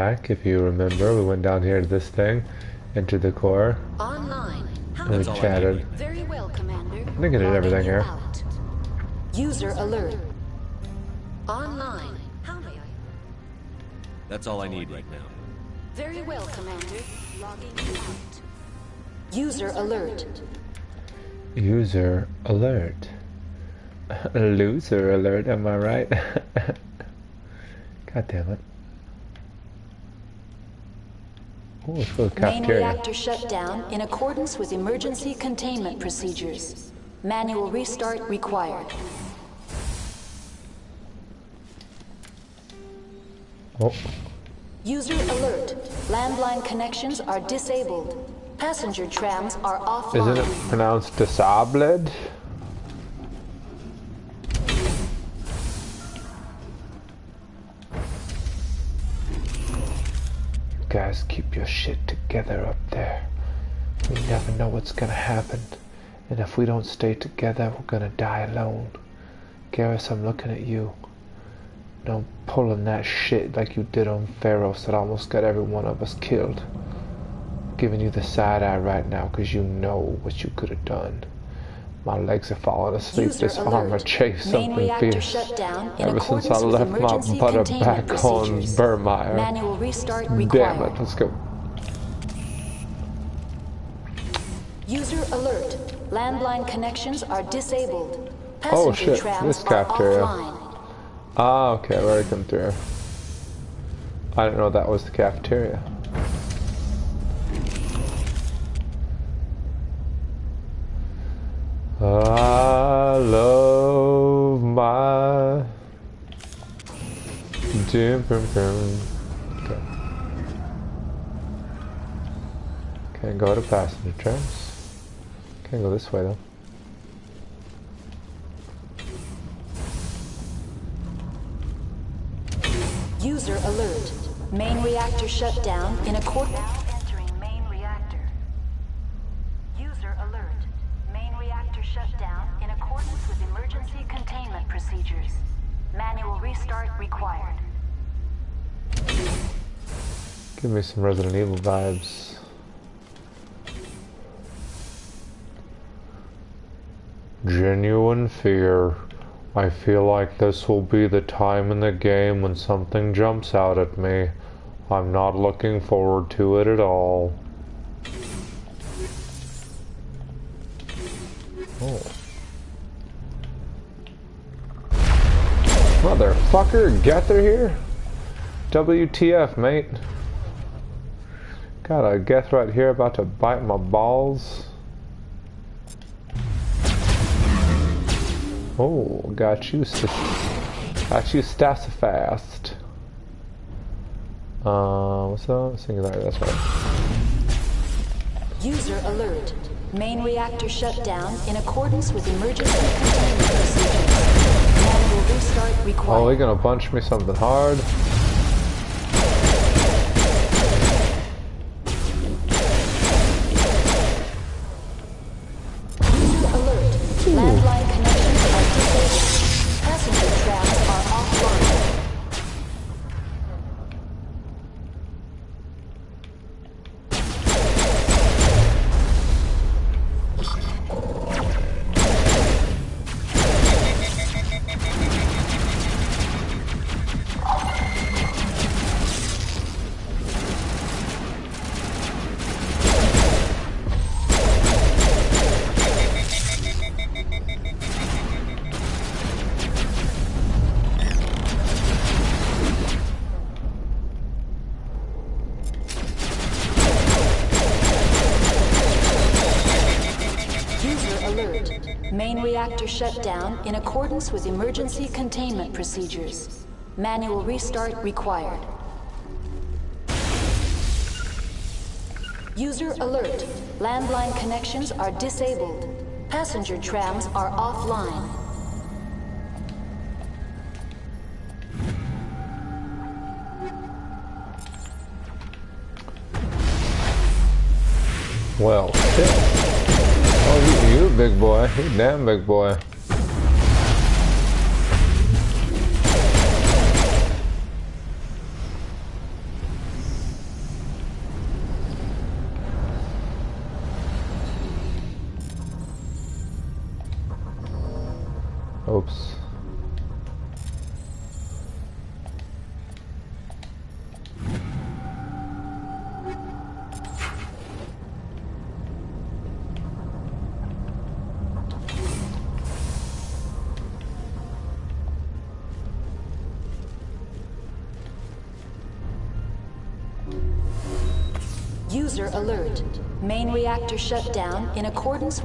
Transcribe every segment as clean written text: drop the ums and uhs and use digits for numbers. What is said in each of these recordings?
back, if you remember. We went down here to this thing, entered the core, Online. and we chatted. Very well, Commander. I think I did everything here. Out. User alert. Online. How may I? That's all I need right now. Very well, Commander. Logging out. User alert. User alert. Loser alert, am I right? God damn it. Oh, let's go to the Main cafeteria. reactor shut down in accordance with emergency containment procedures. Manual restart required. Oh. User alert. Landline connections are disabled. Passenger trams are offline. Isn't it pronounced disabled? Guys, keep your shit together up there. We never know what's gonna happen. And if we don't stay together, we're gonna die alone. Garrus, I'm looking at you. Don't pulling that shit like you did on Pharos that almost got every one of us killed. Giving you the side eye right now because you know what you could have done. My legs are falling asleep. User This alert. armor chased Main something reactor fierce. shut down in Ever since I accordance with left my emergency butter containment back on procedures. Virmire. Manual restart Damn required. it, let's go. User alert. Landline connections are disabled. Passenger Oh shit, trams this are cafeteria. offline. Ah, okay, where I come through. I didn't know that was the cafeteria. I love my Okay. Can't go to passenger trams. Can't go this way though. User alert. Main reactor shut down in accordance. Now entering main reactor. User alert. Main reactor shut down in accordance with emergency containment procedures. Manual restart required. Give me some Resident Evil vibes. Genuine fear. I feel like this will be the time in the game when something jumps out at me. I'm not looking forward to it at all. Oh. Motherfucker, Gether here? WTF, mate? Got a Geth right here about to bite my balls. Oh, got you Stassifast. What's that? Singularity, that's right. User alert. Main reactor shut down in accordance with emergency containment procedures. Manual restart required. Oh, they're gonna punch me something hard. User alert. Landline connections are disabled. Passenger trams are offline. Main reactor shut down in accordance with emergency containment procedures. Manual restart required. User alert. Landline connections are disabled. Passenger trams are offline. Well, shit. Oh, you big boy. You damn big boy. Oops. User alert. Main reactor shut down in accordance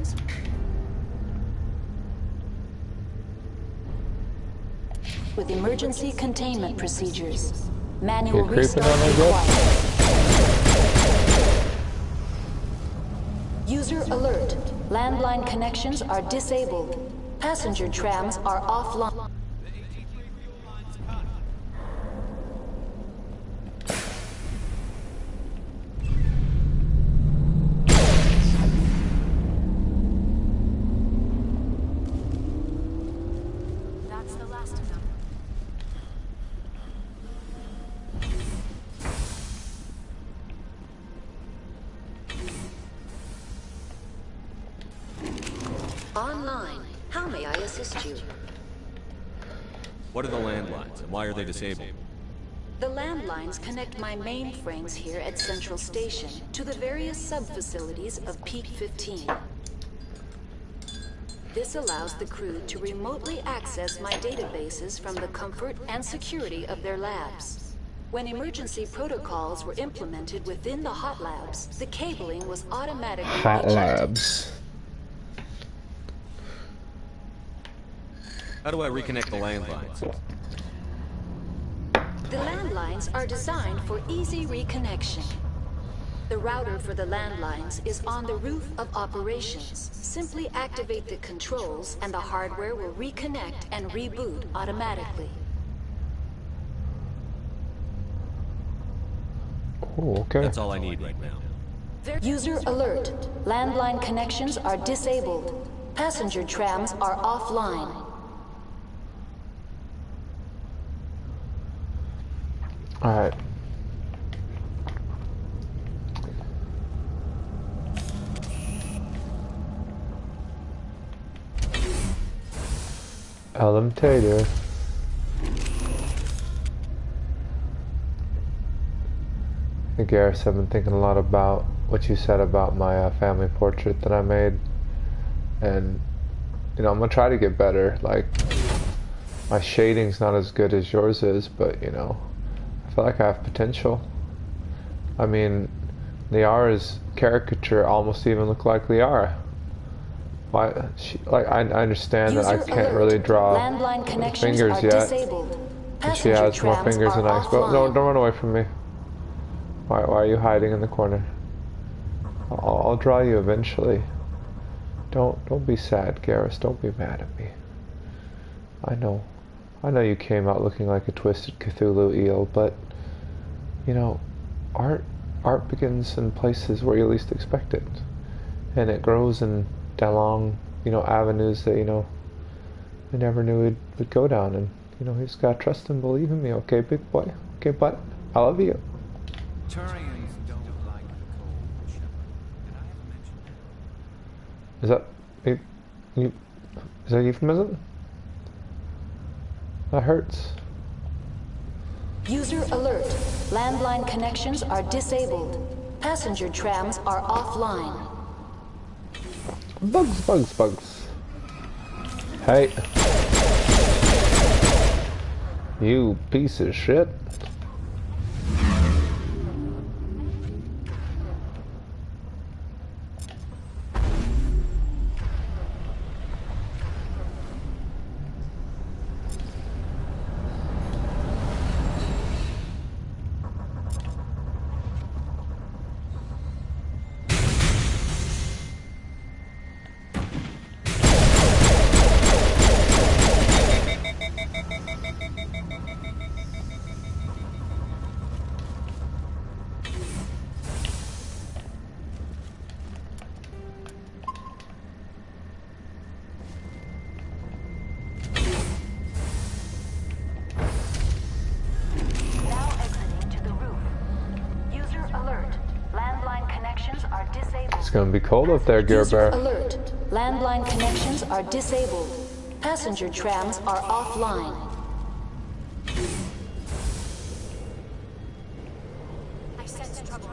with emergency containment procedures. Manual restart required. User alert. Landline connections are disabled. Passenger trams are offline. Online. How may I assist you? What are the landlines, and why are they disabled? The landlines connect my mainframes here at Central Station to the various sub-facilities of Peak 15. This allows the crew to remotely access my databases from the comfort and security of their labs. When emergency protocols were implemented within the hot labs, the cabling was automatically Hot ejected. labs. How do I reconnect the landlines? The landlines are designed for easy reconnection. The router for the landlines is on the roof of operations. Simply activate the controls and the hardware will reconnect and reboot automatically. Oh, okay. That's all I need right now. User alert. Landline connections are disabled. Passenger trams are offline. Alright. Tater. Hey Garrus, I've been thinking a lot about what you said about my family portrait that I made. And, you know, I'm gonna try to get better. Like, my shading's not as good as yours is, but, you know, I feel like I have potential. I mean, Liara's caricature almost even looked like Liara. Why? I understand that I can't really draw fingers yet. And she has more fingers than I expect. No, don't run away from me. Why are you hiding in the corner? I'll draw you eventually. Don't be sad, Garrus. Don't be mad at me. I know you came out looking like a twisted Cthulhu eel, but you know, art begins in places where you least expect it, and it grows in along, you know, avenues that, you know, I never knew it would go down. And you know, you just gotta trust and believe in me, okay, big boy? Okay, bud, I love you. Turians don't like the cold, Shepard, and I haven't mentioned it. Is that is that euphemism? That hurts. User alert. Landline connections are disabled. Passenger trams are offline. Bugs. Hey. You piece of shit. It's gonna be cold up there, Gear User Bear. alert. Landline connections are disabled. Passenger trams are offline. I sense trouble.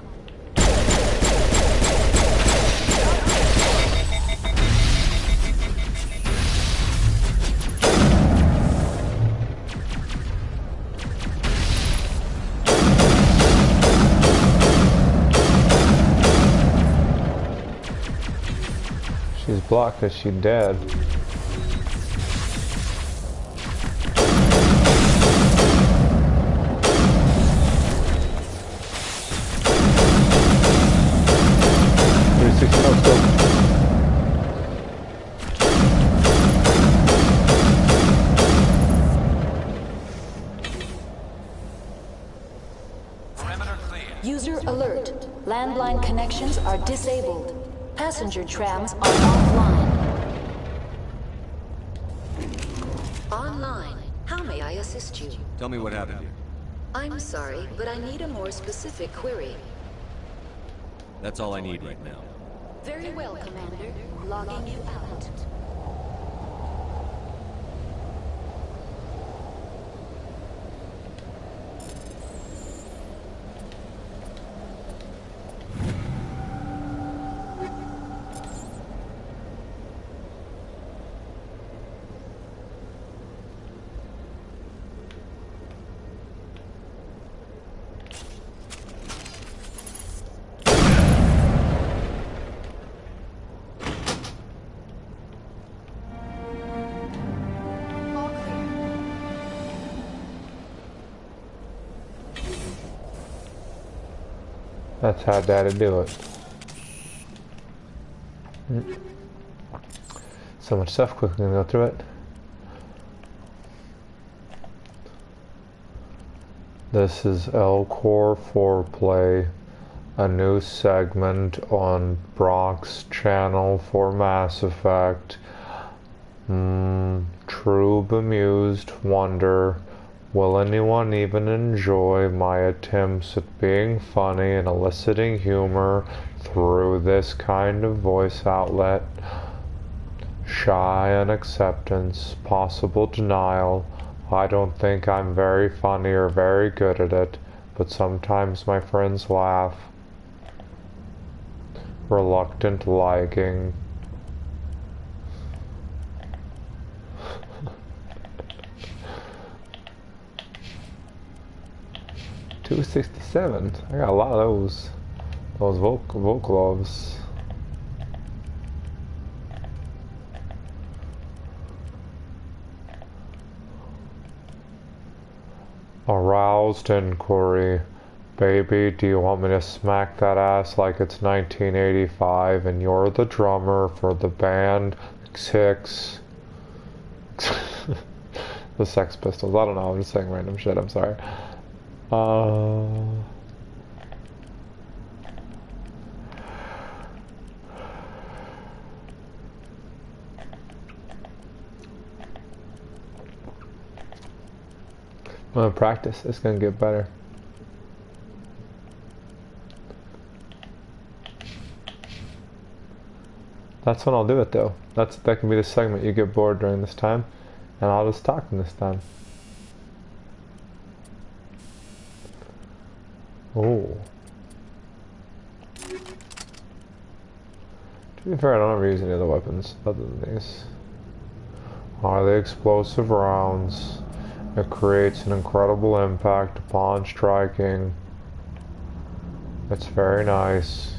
She's blocked because she's dead. User alert. Landline connections are disabled. Passenger trams are offline. Online. How may I assist you? Tell me what happened here. I'm sorry, but I need a more specific query. That's all I need right now. Very well, Commander. Logging you out. That's how Daddy do it. So much stuff, quickly go through it. This is L-Core Foreplay, a new segment on Broc's channel for Mass Effect. True bemused wonder, will anyone even enjoy my attempts at being funny and eliciting humor through this kind of voice outlet? Shy and acceptance, possible denial. I don't think I'm very funny or very good at it, but sometimes my friends laugh. Reluctant liking. $267. I got a lot of those Volklovs. Aroused inquiry. Baby, do you want me to smack that ass like it's 1985 and you're the drummer for the band Six? The Sex Pistols. I don't know, I'm just saying random shit, I'm sorry. Well, practice, it's gonna get better. That's when I'll do it though. That can be the segment. You get bored during this time, and I'll just talk in this time. Oh. To be fair, I don't ever use any other weapons other than these. Are they explosive rounds? It creates an incredible impact upon striking. It's very nice.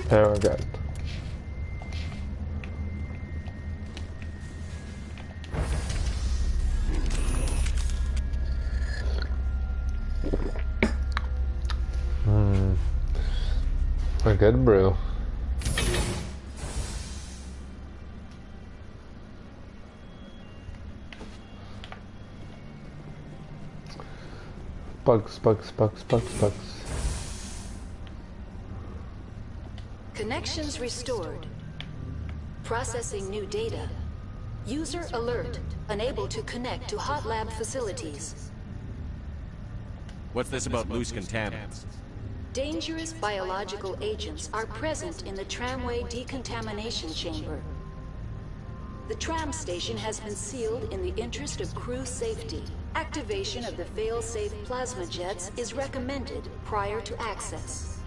There we go. good brew. Bugs, bugs, bugs, bugs, bugs. Connections restored. Processing new data. User alert. Unable to connect to hot lab facilities. What's this about loose contaminants? Dangerous biological agents are present in the tramway decontamination chamber. The tram station has been sealed in the interest of crew safety. Activation of the fail-safe plasma jets is recommended prior to access.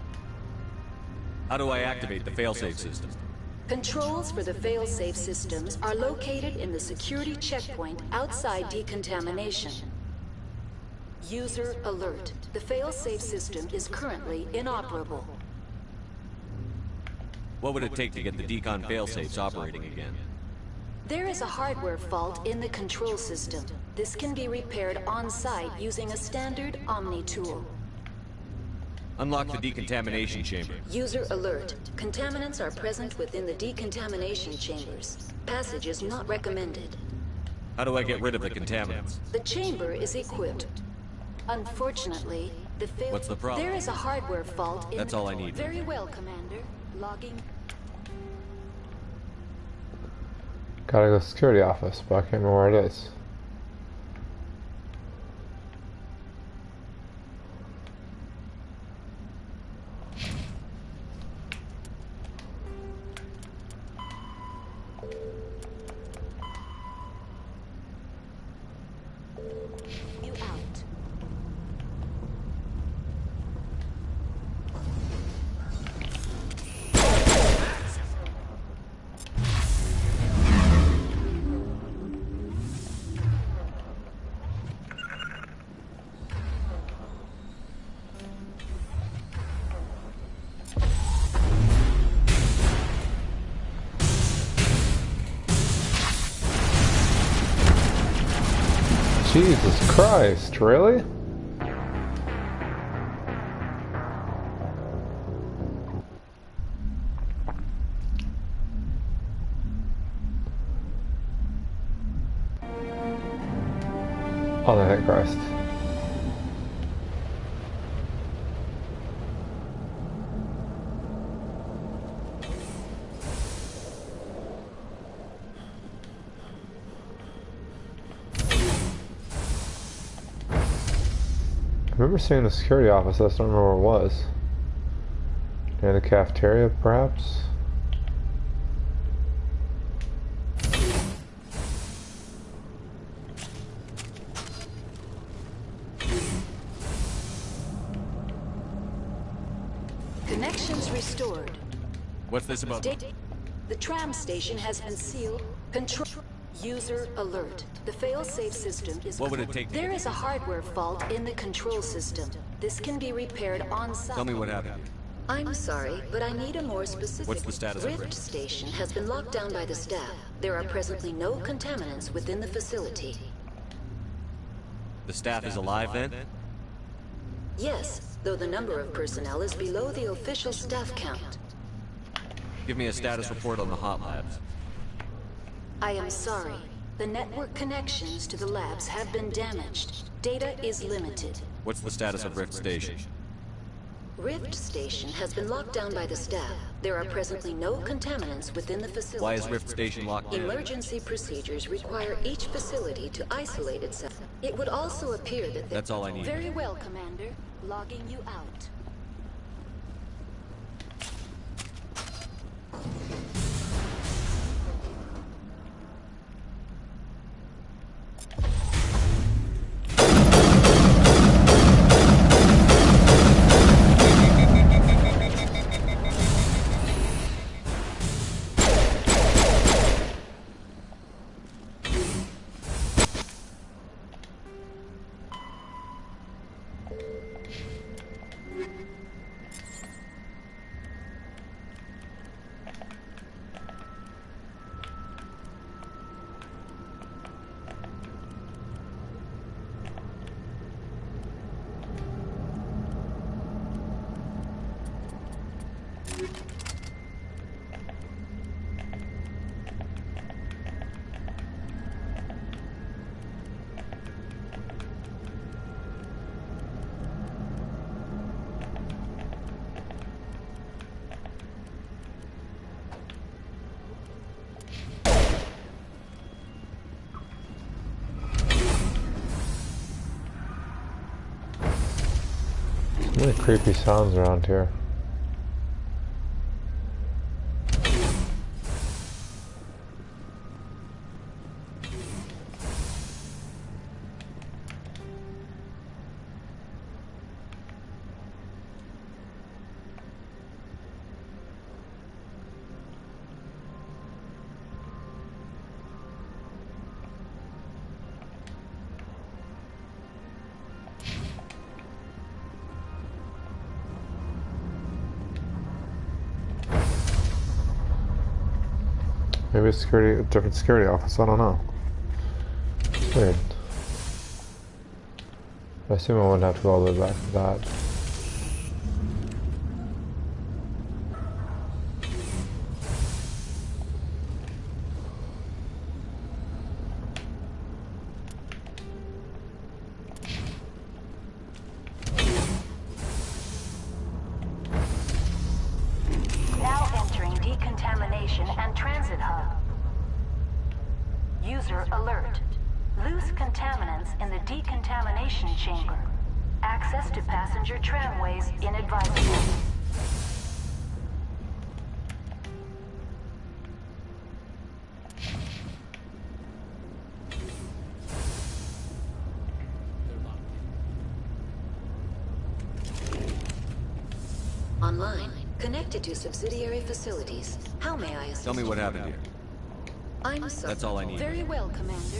How do I activate the failsafe system? Controls for the fail-safe systems are located in the security checkpoint outside decontamination. User alert. The fail-safe system is currently inoperable. What would it take to get the decon failsafes operating again? There is a hardware fault in the control system. This can be repaired on-site using a standard Omni tool. Unlock the decontamination chamber. User alert. Contaminants are present within the decontamination chambers. Passage is not recommended. How do I get rid of the contaminants? The chamber is equipped. Unfortunately, What's the problem? There is a hardware fault in That's all I need. Very well, Commander. Logging. Gotta go to the security office, but I can't remember where it is. You out. Jesus Christ, really? Oh, thank Christ. I remember seeing the security office, I just don't remember where it was. Near the cafeteria, perhaps? Connections restored. What's this about? The tram station has been sealed. Control. User alert. The fail-safe system is... What would it take to There get is a hardware fault in the control system. This can be repaired on-site. Tell me what happened. I'm sorry, but I need a more specific... What's the status of Rift Rift? station has been locked down by the staff. There are presently no contaminants within the facility. The staff is alive then? Yes, though the number of personnel is below the official staff count. Give me a status report on the hot labs. I am sorry. The network connections to the labs have been damaged. Data is limited. What's the status of Rift Station? Rift Station has been locked down by the staff. There are presently no contaminants within the facility. Why is Rift Station locked down? Emergency procedures require each facility to isolate itself. It would also appear that... That's all I need. Very well, Commander. Logging you out. Really creepy sounds around here. Maybe a different security office, I don't know. Weird. I assume I wouldn't have to go all the way back to that. Now entering decontamination and transit hub. User alert. Loose contaminants in the decontamination chamber. Access to passenger tramways inadvisable. Online. Connected to subsidiary facilities. How may I assist? Tell me what happened here. I'm sorry. That's all I need. Very well, Commander.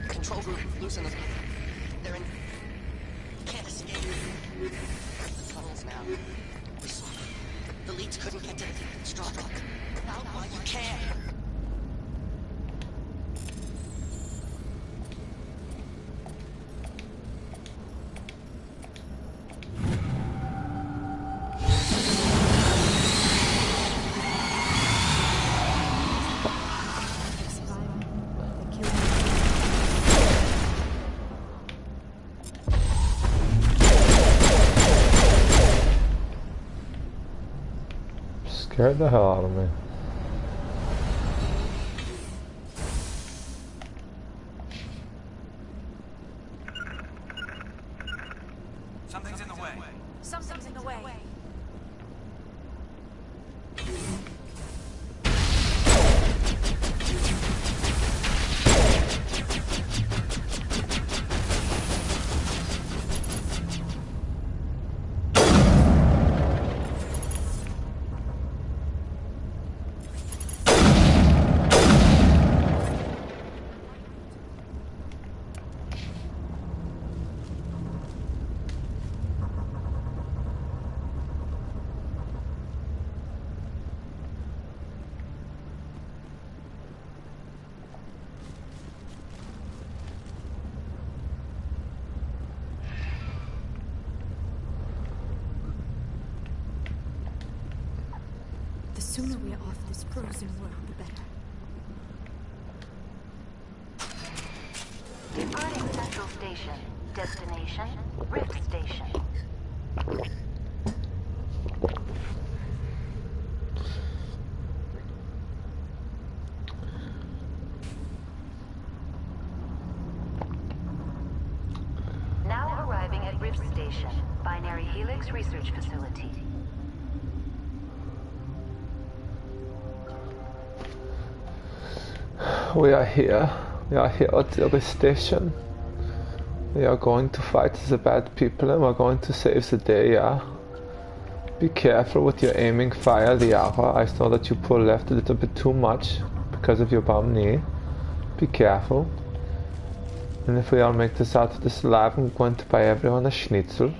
Control room, loosen them. They're in. Can't escape. The tunnels now. We saw them. The leads couldn't get to the straw dock. Out while you can. Scared the hell out of me. Something's in the way. Something's in the way. The sooner we are off this frozen world, the better. Departing Central Station. Destination, Rift Station. Now arriving at Rift Station, Binary Helix Research Facility. We are here. We are here at the station. We are going to fight the bad people and we're going to save the day, yeah? Be careful with your aiming fire, Liara. I saw that you pulled left a little bit too much because of your bum knee. Be careful. And if we all make this out of this alive, I'm going to buy everyone a schnitzel.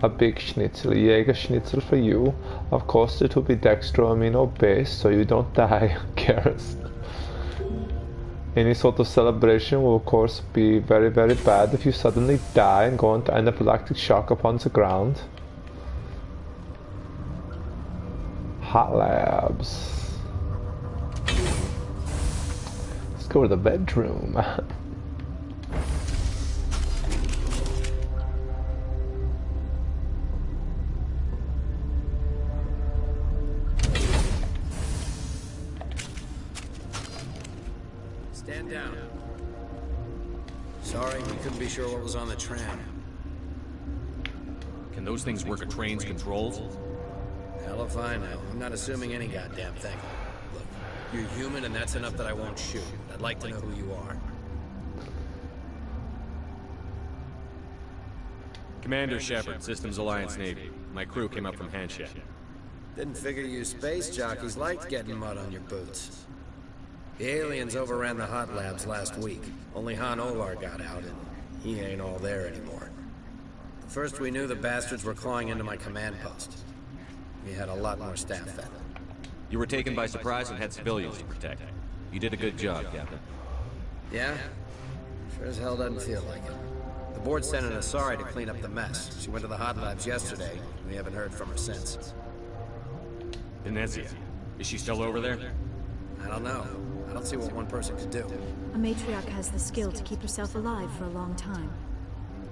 A big schnitzel, a Jaeger schnitzel for you. Of course it will be dextroamino based so you don't die, Garrus. Any sort of celebration will of course be very, very bad if you suddenly die and go into anaphylactic shock upon the ground. Hot labs. Let's go to the bedroom. Stand down. Sorry, we couldn't be sure what was on the tram. And those things work at train's controls? Hell if I know. I'm not assuming any goddamn thing. Look, you're human and that's enough that I won't shoot. I'd like to know who you are. Commander Shepard, Systems Alliance Navy. My crew came up from Handshake. Didn't figure you space jockeys liked getting mud on your boots. The aliens overran the hot labs last week. Only Han Olar got out, and he ain't all there anymore. First we knew the bastards were clawing into my command post. We had a lot more staff then. You were taken by surprise and had civilians to protect. You did a good job, Captain. Yeah? Sure as hell doesn't feel like it. The board sent an Asari to clean up the mess. She went to the hot labs yesterday. We haven't heard from her since. Benetzia. Is she still over there? I don't know. I don't see what one person could do. A matriarch has the skill to keep herself alive for a long time.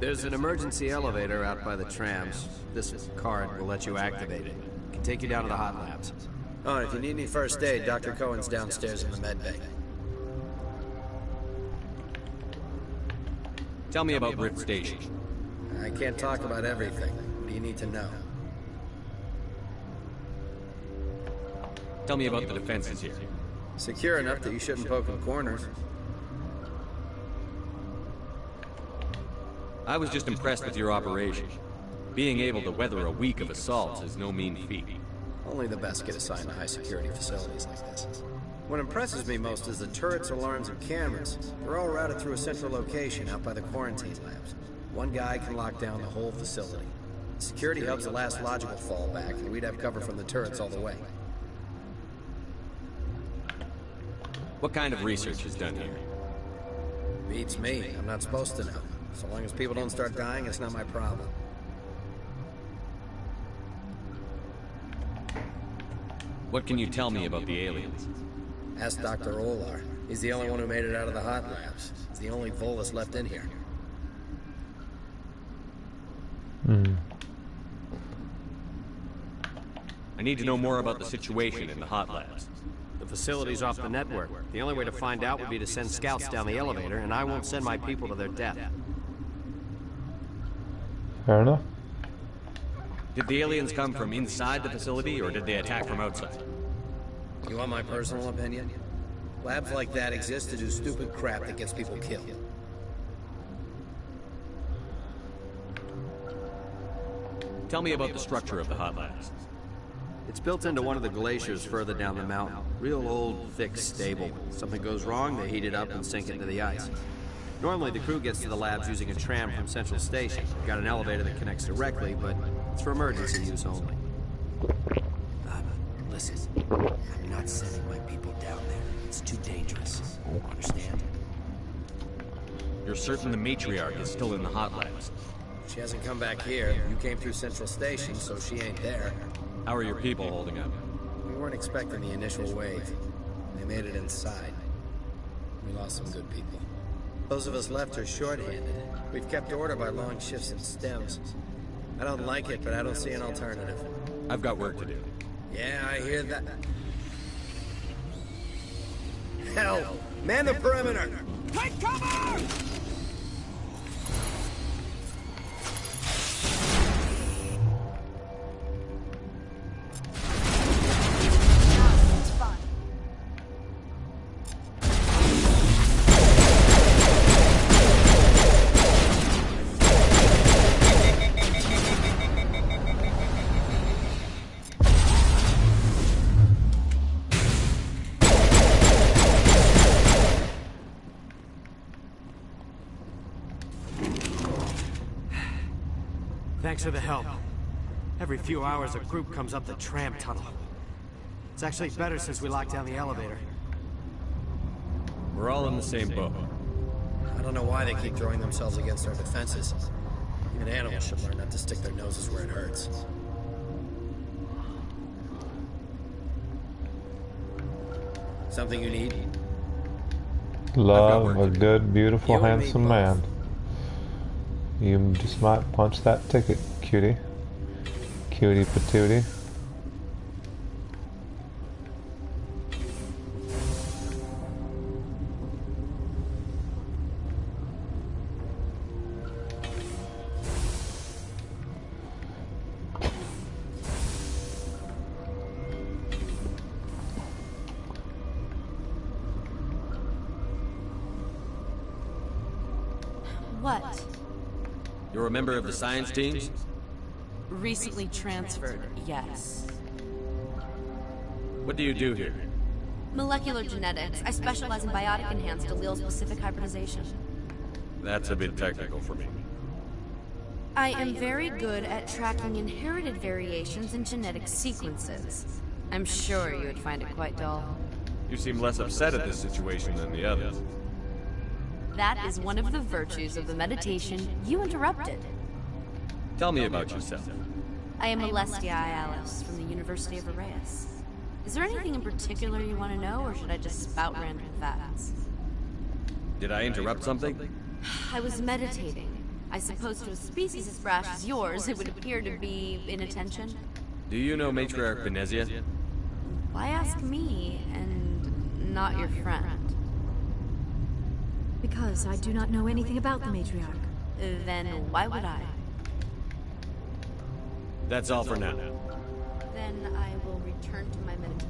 There's an emergency elevator out by the trams. This card will let you activate it. It can take you down to the hot labs. Oh, and if you need any first aid, Dr. Cohen's downstairs in the med bay. Tell me about Rift Station. I can't talk about everything. What do you need to know? Tell me about the defenses here. Secure enough that you shouldn't poke in corners. I was just impressed with your operation. Being able to weather a week of assaults is no mean feat. Only the best get assigned to high-security facilities like this. What impresses me most is the turrets, alarms, and cameras. They're all routed through a central location out by the quarantine labs. One guy can lock down the whole facility. The security hub's the last logical fallback, and we'd have cover from the turrets all the way. What kind of research is done here? Beats me. I'm not supposed to know. So long as people don't start dying, it's not my problem. What can you tell me about the aliens? Ask Dr. Olar. He's the only one who made it out of the hot labs. He's the only Volus left in here. I need to know more about the situation in the hot labs. The facility's off the network. The only way to find out would be to send scouts down the elevator, and I won't send my people to their death. Fair enough. Did the aliens come from inside the facility, or did they attack from outside? You want my personal opinion? Labs like that exist to do stupid crap that gets people killed. Tell me about the structure of the hot labs. It's built into one of the glaciers further down the mountain. Real old, thick, stable. Something goes wrong, they heat it up and sink it into the ice. Normally, the crew gets to the labs using a tram from Central Station. We've got an elevator that connects directly, but it's for emergency use only. Listen, I'm not sending my people down there. It's too dangerous. Understand? You're certain the matriarch is still in the hot labs? She hasn't come back here. You came through Central Station, so she ain't there. How are your people holding up? We weren't expecting the initial wave. They made it inside. We lost some good people. Those of us left are short-handed. We've kept order by long shifts and stems. I don't like it, but I don't see an alternative. I've got work to do. Yeah, I hear that. Hell! Man the perimeter! Take cover! It's fine. Thanks for the help. Every few hours, a group comes up the tram tunnel. It's actually better since we locked down the elevator. We're all in the same boat. I don't know why they keep throwing themselves against our defenses. Even animals should learn not to stick their noses where it hurts. Something you need? Love a good, beautiful, You and me handsome both. man. You just might punch that ticket, cutie. Cutie patootie. What? You're a member of the science teams? Recently transferred, yes. What do you do here? Molecular genetics. I specialize in biotic-enhanced allele-specific hybridization. That's a bit technical for me. I am very good at tracking inherited variations in genetic sequences. I'm sure you would find it quite dull. You seem less upset at this situation than the others. That is one of the virtues of the meditation you interrupted. Tell me about yourself. I am Benetzia Alice from the University of Arraeus. Is there anything in particular you want to know, or should I just spout random facts? Did I interrupt something? I was meditating. I suppose to a species as brash as yours, it would appear to be inattention. Do you know Matriarch Benetzia? Why ask me, and not your friend? Because I do not know anything about the matriarch. Then why would I? That's all for now. Then I will return to my meditation.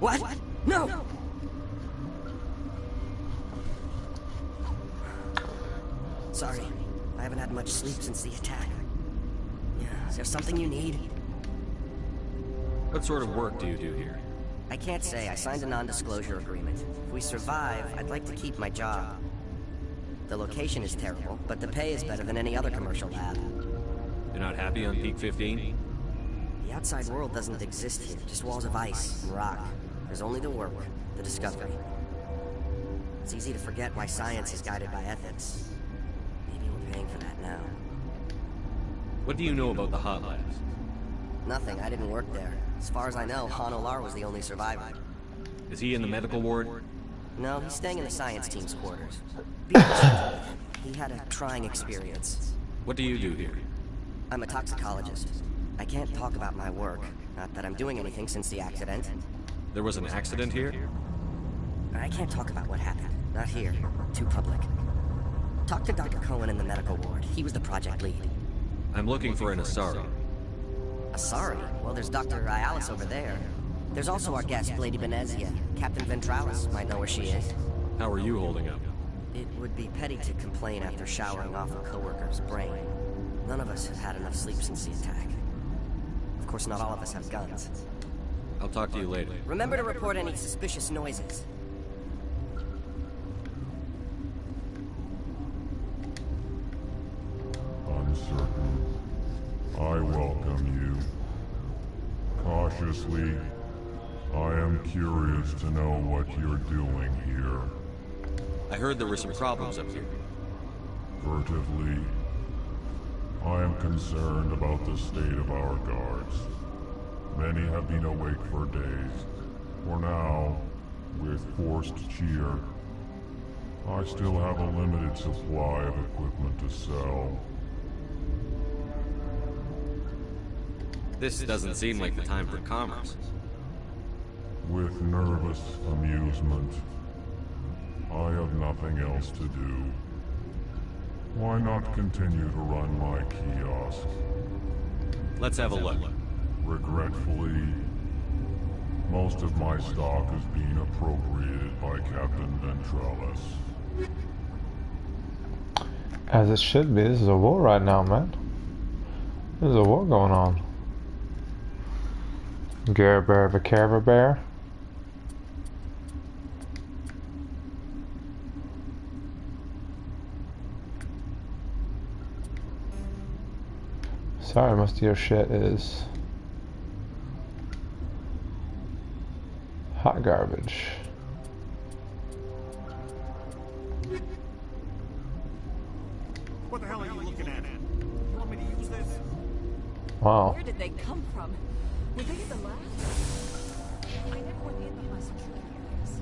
What? No! Sorry, I haven't had much sleep since the attack. Is there something you need? What sort of work do you do here? I can't say. I signed a non-disclosure agreement. If we survive, I'd like to keep my job. The location is terrible, but the pay is better than any other commercial lab. You're not happy on Peak 15? The outside world doesn't exist here, just walls of ice and rock. There's only the work, the discovery. It's easy to forget why science is guided by ethics. Maybe we're paying for that now. What do you know about the hot labs? Nothing, I didn't work there. As far as I know, Han Olar was the only survivor. Is he in the medical ward? No, he's staying in the science team's quarters. He had a trying experience. What do you do here? I'm a toxicologist. I can't talk about my work. Not that I'm doing anything since the accident. There was an accident here? I can't talk about what happened. Not here. Too public. Talk to Dr. Cohen in the medical ward. He was the project lead. I'm looking for an Asari. Asari? Well, there's Dr. Alice over there. There's also our guest, Lady Benetzia. Captain Ventralis might know where she is. How are you holding up? It would be petty to complain after showering off a coworker's brain. None of us have had enough sleep since the attack. Of course, not all of us have guns. I'll talk to you later. Remember to report any suspicious noises. Uncertain. I welcome you. Cautiously, I am curious to know what you're doing here. I heard there were some problems up here. Furtively, I am concerned about the state of our guards. Many have been awake for days. For now, with forced cheer, I still have a limited supply of equipment to sell. This doesn't seem like the time for commerce. With nervous amusement, I have nothing else to do. Why not continue to run my kiosk? Let's have a look. Regretfully, most of my stock is being appropriated by Captain Ventralis. As it should be. This is a war right now, man. There's a war going on. Gerber of a Carver Bear. Sorry, most of your shit is hot garbage. What the hell are you looking at? You want me to use this? Wow. Where did they come from? Were they in the lab? I never went in on my security areas.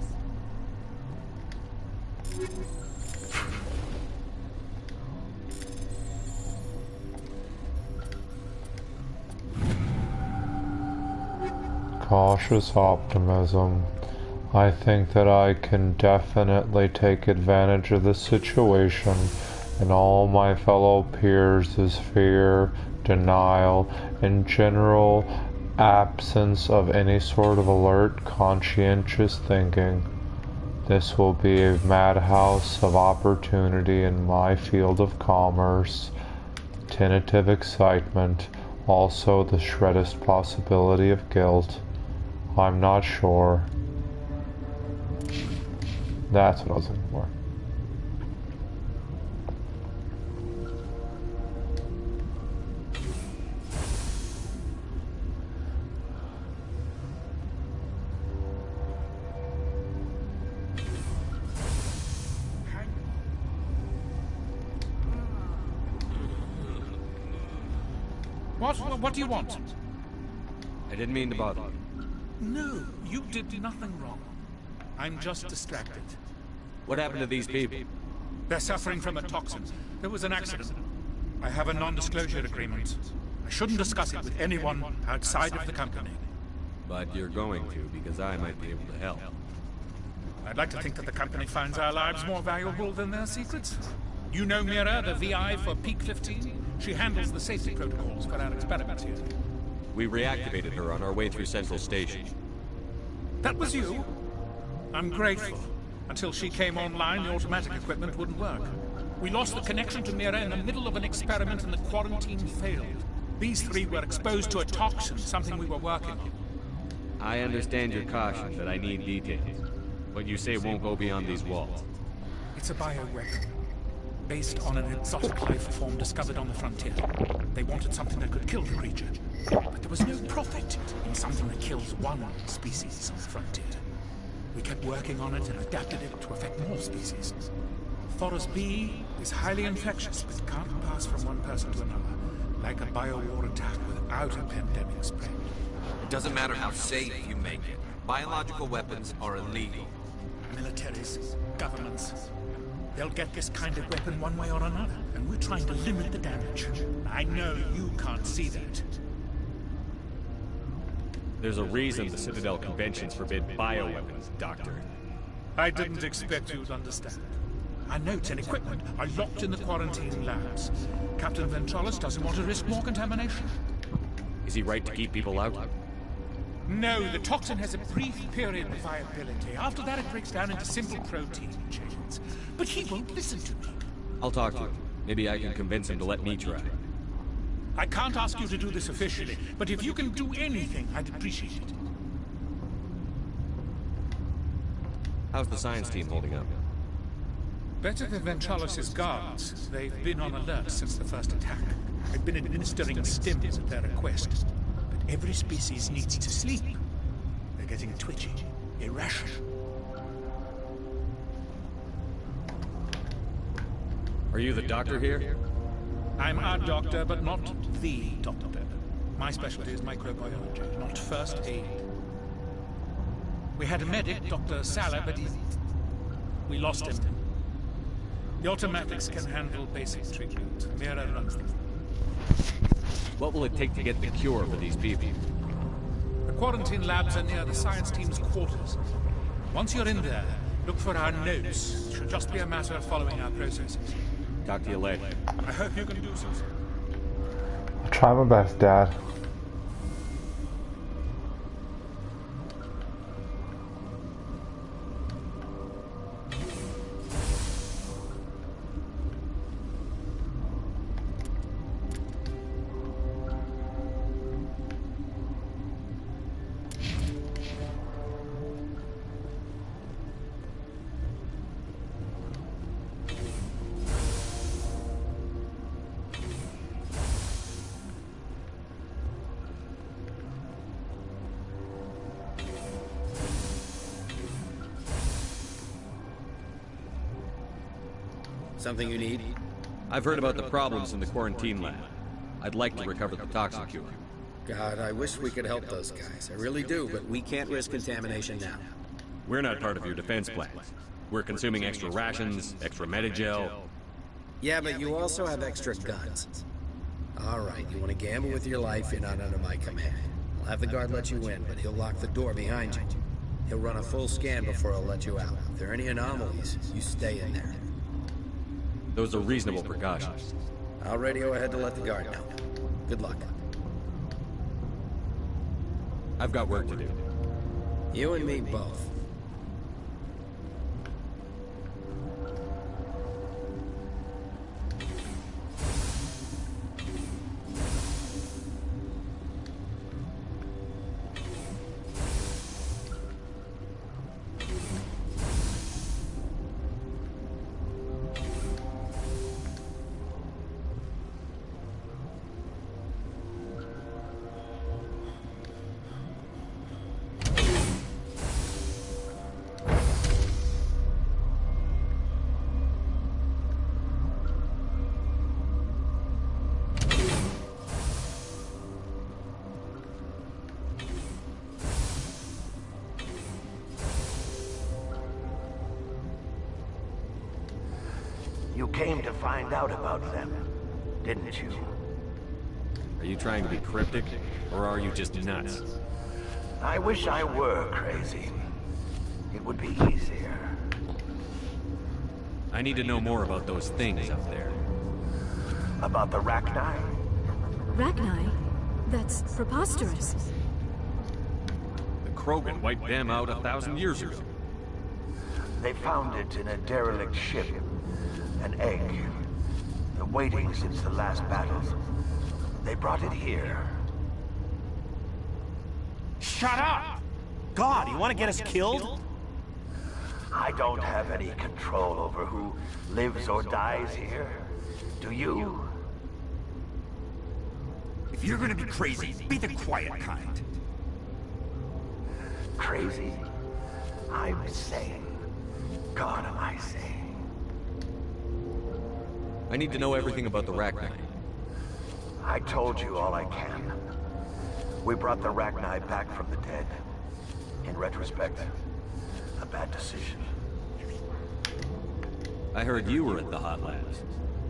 Cautious optimism. I think that I can definitely take advantage of the situation, and all my fellow peers' fear, denial, and general absence of any sort of alert, conscientious thinking. This will be a madhouse of opportunity in my field of commerce. Tentative excitement, also the shreddest possibility of guilt. I'm not sure. That's what I was looking for. What do you want? I didn't mean to bother you. No, you did nothing wrong. I'm just distracted. What happened to these people? They're suffering from a toxin. There was an accident. I have a non-disclosure agreement. I shouldn't discuss it with anyone outside of the company. But you're going to, because I might be able to help. I'd like to think that the company finds our lives more valuable than their secrets. You know Mira, the VI for Peak 15? She handles the safety protocols for our experiments here. We reactivated her on our way through Central Station. That was you? I'm grateful. Until she came online, the automatic equipment wouldn't work. We lost the connection to Mira in the middle of an experiment and the quarantine failed. These three were exposed to a toxin, something we were working on. I understand your caution, but I need details. What you say won't go beyond these walls. It's a bioweapon, based on an exotic life form discovered on the frontier. They wanted something that could kill the creature, but there was no profit in something that kills one species on the frontier. We kept working on it and adapted it to affect more species. Thoros B is highly infectious, but can't pass from one person to another, like a biowar attack without a pandemic spread. It doesn't matter how safe you make it. Biological weapons are illegal. Militaries, governments, they'll get this kind of weapon one way or another, and we're trying to limit the damage. I know you can't see that. There's a reason the Citadel conventions forbid bioweapons, Doctor. I didn't expect you to understand. Our notes and equipment are locked in the quarantine labs. Captain Ventralis doesn't want to risk more contamination. Is he right to keep people out? No, the toxin has a brief period of viability. After that, it breaks down into simple protein chains. But he won't listen to me. I'll talk to him. Maybe I can convince him to let me try. I can't ask you to do this officially, but if you can do anything, I'd appreciate it. How's the science team holding up? Better than Ventralis' guards. They've been on alert since the first attack. I've been administering stims at their request. But every species needs to sleep. They're getting twitchy, irrational. Are you the doctor here? I'm a doctor, but not the doctor. My specialty is microbiology, not first aid. We had a medic, Dr. Salah, but we lost him. The automatics can handle basic treatment. Mira runs them. What will it take to get the cure for these people? The quarantine labs are near the science team's quarters. Once you're in there, look for our notes. It should just be a matter of following our processes. Talk to you later. I hope you can do something. I'll try my best, Dad. Something you need? I've heard about the problems in the quarantine lab. I'd like to recover the toxin cure. God, I wish we could help those guys. I really do, but we can't risk contamination now. We're not part of your defense plans. We're consuming extra rations, extra Medigel. Yeah, but you also have extra guns. All right, you want to gamble with your life, you're not under my command. I'll have the guard let you in, but he'll lock the door behind you. He'll run a full scan before he'll let you out. If there are any anomalies, you stay in there. Those are reasonable precautions. I'll radio ahead to let the guard know. Good luck. I've got work to do. You and me both. You came to find out about them, didn't you? Are you trying to be cryptic, or are you just nuts? I wish I were crazy. It would be easier. I need to know more about those things up there. About the Rachni? Rachni? That's preposterous. The Krogan wiped them out 1,000 years ago. They found it in a derelict ship. An egg. Waiting since the last battles. They brought it here. Shut up! God, you want to get us killed? I don't have any control over who lives or dies here. Do you? If you're gonna be crazy, be the quiet kind. Crazy? I'm sane. God, am I sane? I need to know everything about the Rachni. I told you all I can. We brought the Rachni back from the dead. In retrospect, a bad decision. I heard you were at the Hot Labs.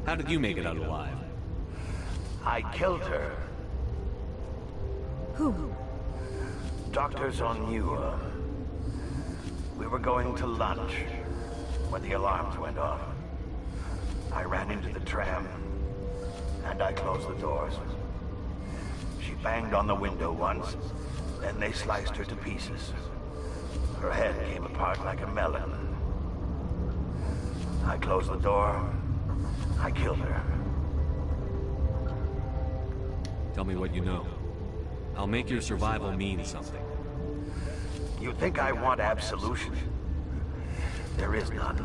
How did you make it out alive? I killed her. Who? Doctors on Newer. We were going to lunch when the alarms went off. I ran into the tram, and I closed the doors. She banged on the window once, then they sliced her to pieces. Her head came apart like a melon. I closed the door. I killed her. Tell me what you know. I'll make your survival mean something. You think I want absolution? There is none.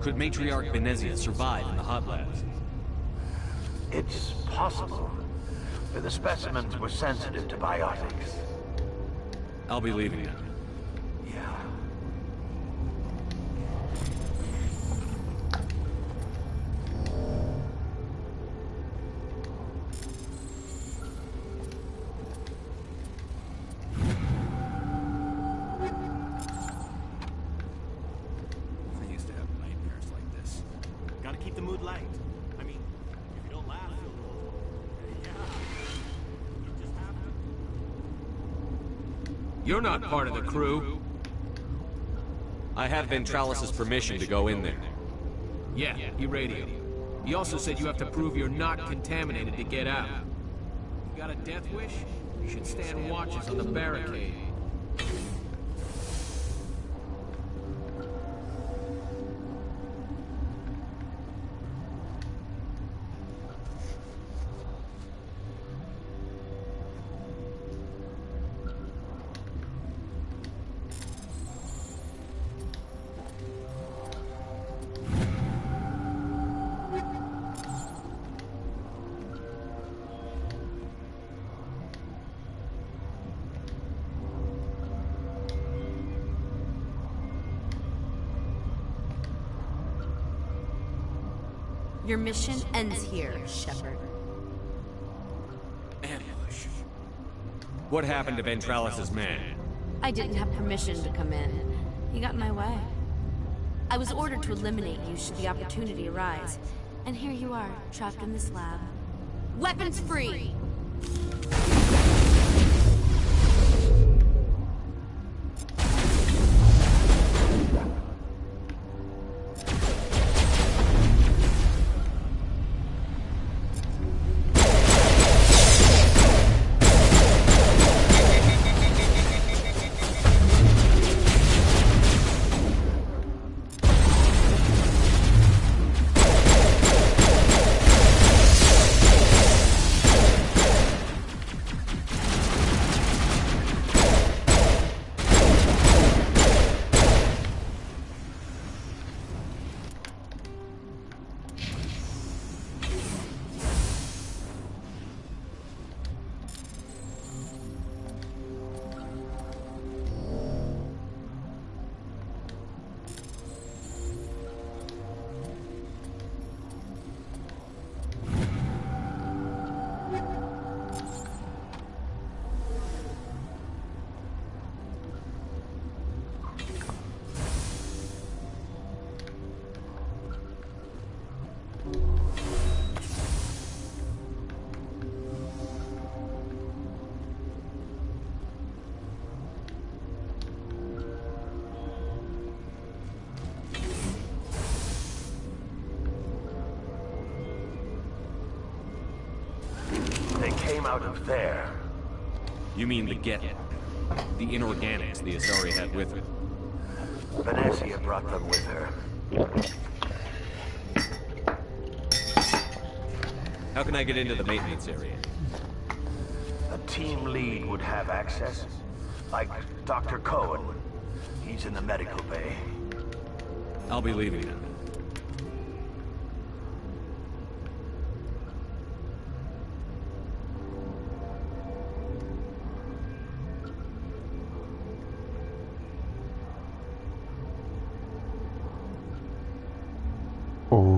Could Matriarch Benetzia survive in the Hot Labs? It's possible. The specimens were sensitive to biotics. I'll be leaving now. Yeah. I used to have nightmares like this. Gotta keep the mood light. I mean, if you don't laugh, you'll... You just have to... You're not part of the crew. I have Ben Trallis's permission to go in there. Yeah, he radioed. He also said you have to prove you're not contaminated to get out. You got a death wish? You should stand watches on the barricade. Your mission ends here, Shepard. Ambush. What happened to Ventralis's man? I didn't have permission to come in. He got in my way. I was ordered to eliminate you should the opportunity arise. And here you are, trapped in this lab. Weapons free! Out of there. You mean the Get? The inorganics the Asari had with her? Benetzia brought them with her. How can I get into the maintenance area? A team lead would have access. Like Dr. Cohen. He's in the medical bay. I'll be leaving now. Oh.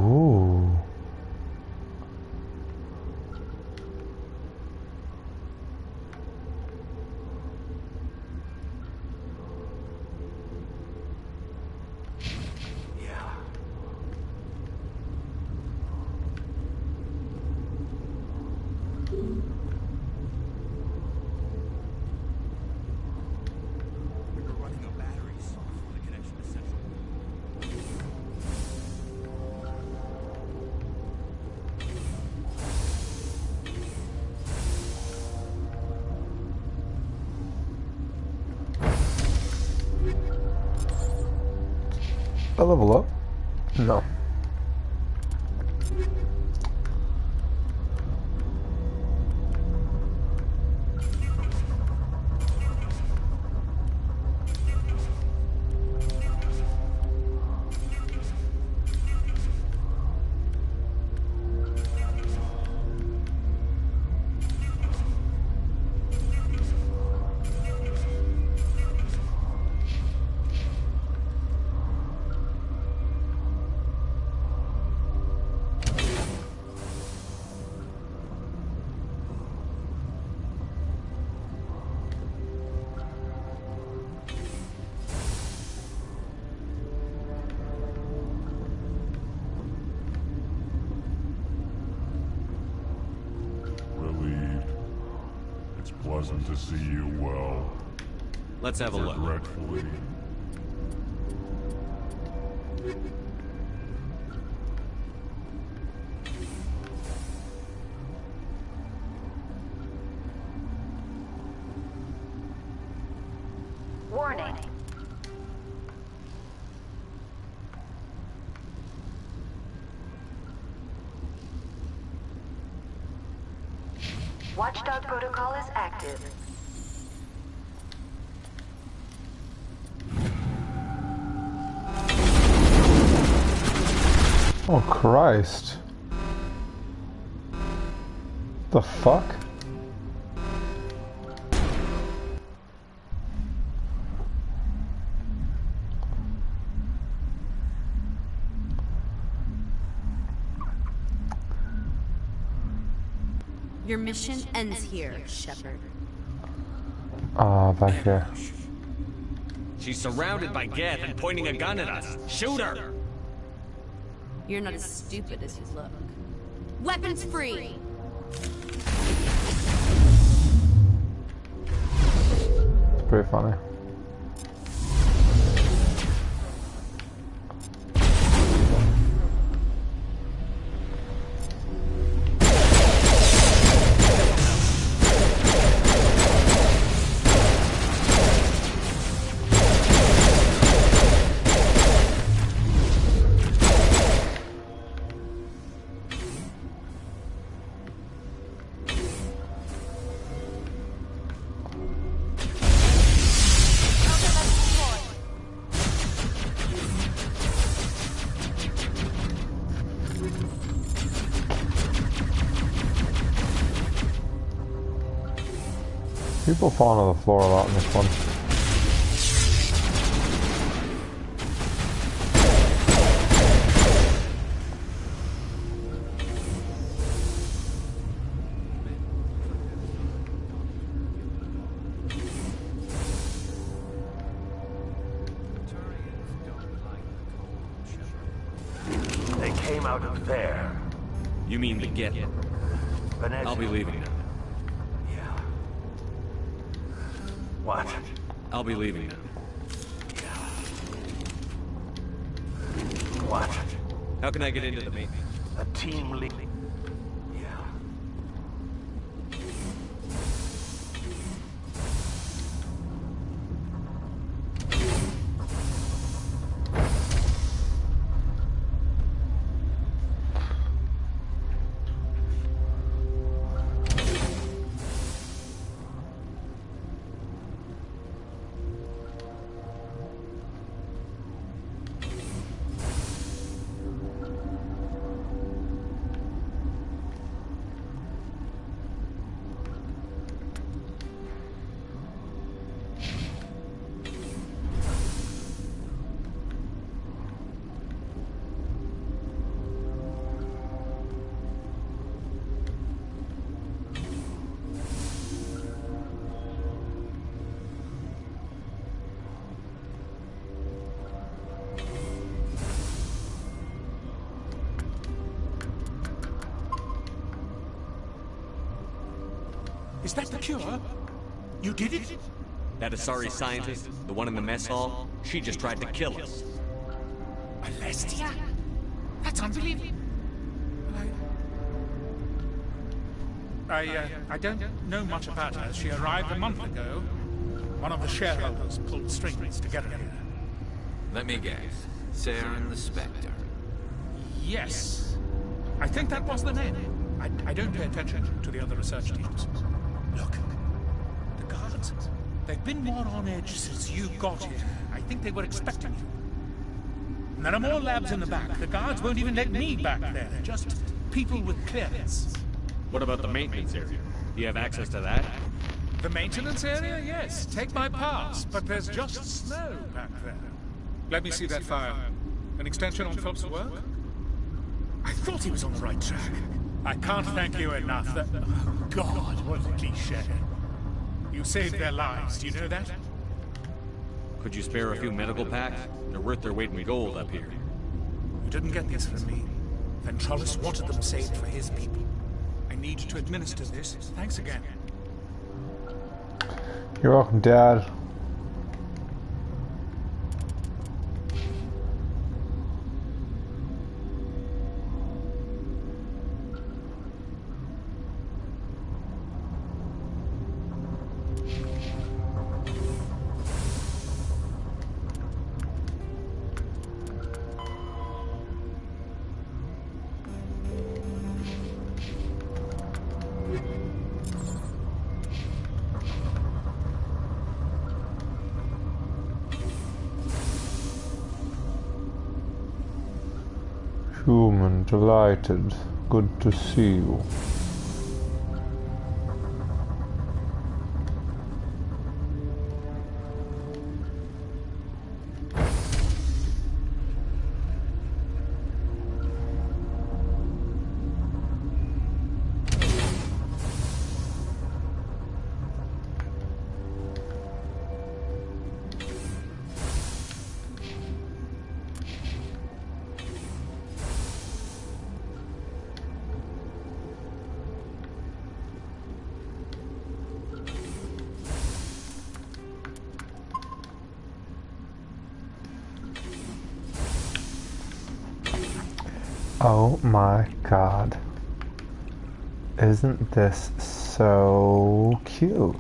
I level up? No. Pleasant to see you well. Let's have a look. Regretfully. Warning. Watchdog protocol is active. Oh Christ. The fuck? Your mission ends here, Shepard. Ah, back here. She's surrounded by Geth and pointing a gun at us. Shoot her! You're not as stupid as you look. Weapons free! It's pretty funny. People fall on the floor a lot in this one. They came out of there. You mean the Geth? Benetzia. I'll be leaving now. What? I'll be leaving now. What? How can I get into the main? A team lead. Is that the cure? You did it? That Asari scientist, the one in the mess hall, she just tried to kill us. Benetzia? That's unbelievable. I don't know much about her. She arrived a month ago. One of the shareholders pulled strings to get her here. Let me guess. Saren the Spectre. Yes. I think that was the name. I don't pay attention to the other research teams. Look, the guards, they've been more on edge since you got here. I think they were expecting you. And there are more labs in the back. The guards won't even let me back there. Just people with clearance. What about the maintenance area? Do you have access to that? The maintenance area? Yes. Take my pass. But there's just snow back there. Let me see that file. An extension on Phelps' work? I thought he was on the right track. I can't thank you enough. That, oh God, what a cliché. You saved their lives, do you know that? Could you spare a few medical packs? They're worth their weight in gold up here. You didn't get this from me. Ventrollis wanted them saved for his people. I need to administer this. Thanks again. You're welcome, Dad. Human, delighted. Good to see you. Oh my god. Isn't this so cute?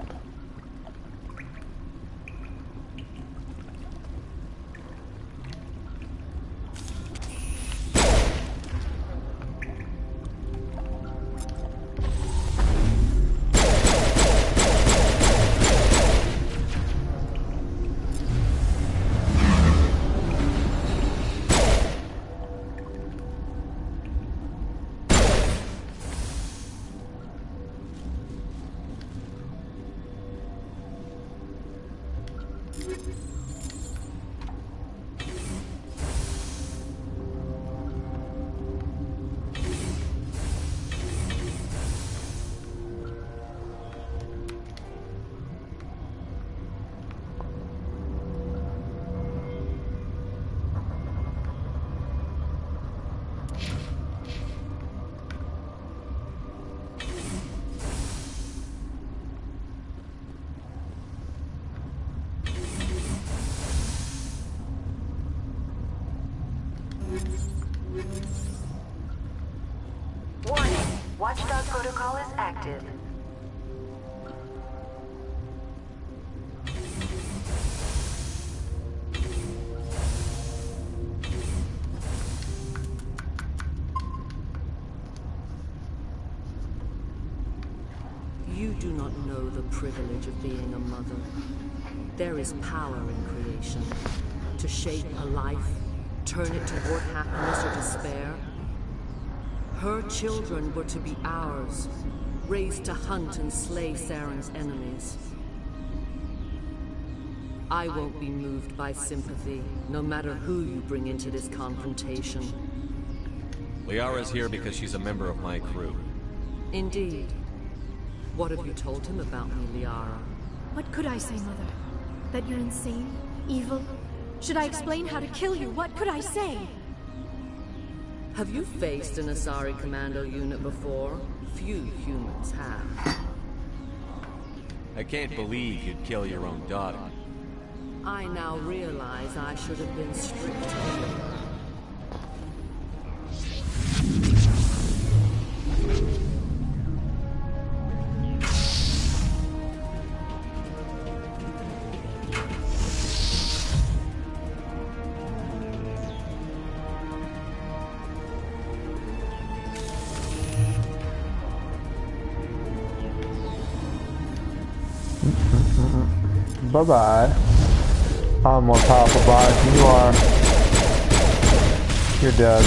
Warning, Watchdog protocol is active. You do not know the privilege of being a mother. There is power in creation. To shape a life, turn it toward happiness or despair. Her children were to be ours, raised to hunt and slay Saren's enemies. I won't be moved by sympathy, no matter who you bring into this confrontation. Liara's here because she's a member of my crew. Indeed. What have you told him about me, Liara? What could I say, Mother? That you're insane? Evil? Should I explain how to kill you? What could I say? Have you faced an Asari commando unit before? Few humans have. I can't believe you'd kill your own daughter. I now realize I should have been stricter. Bye-bye. I'm more powerful body than you are. You're dead.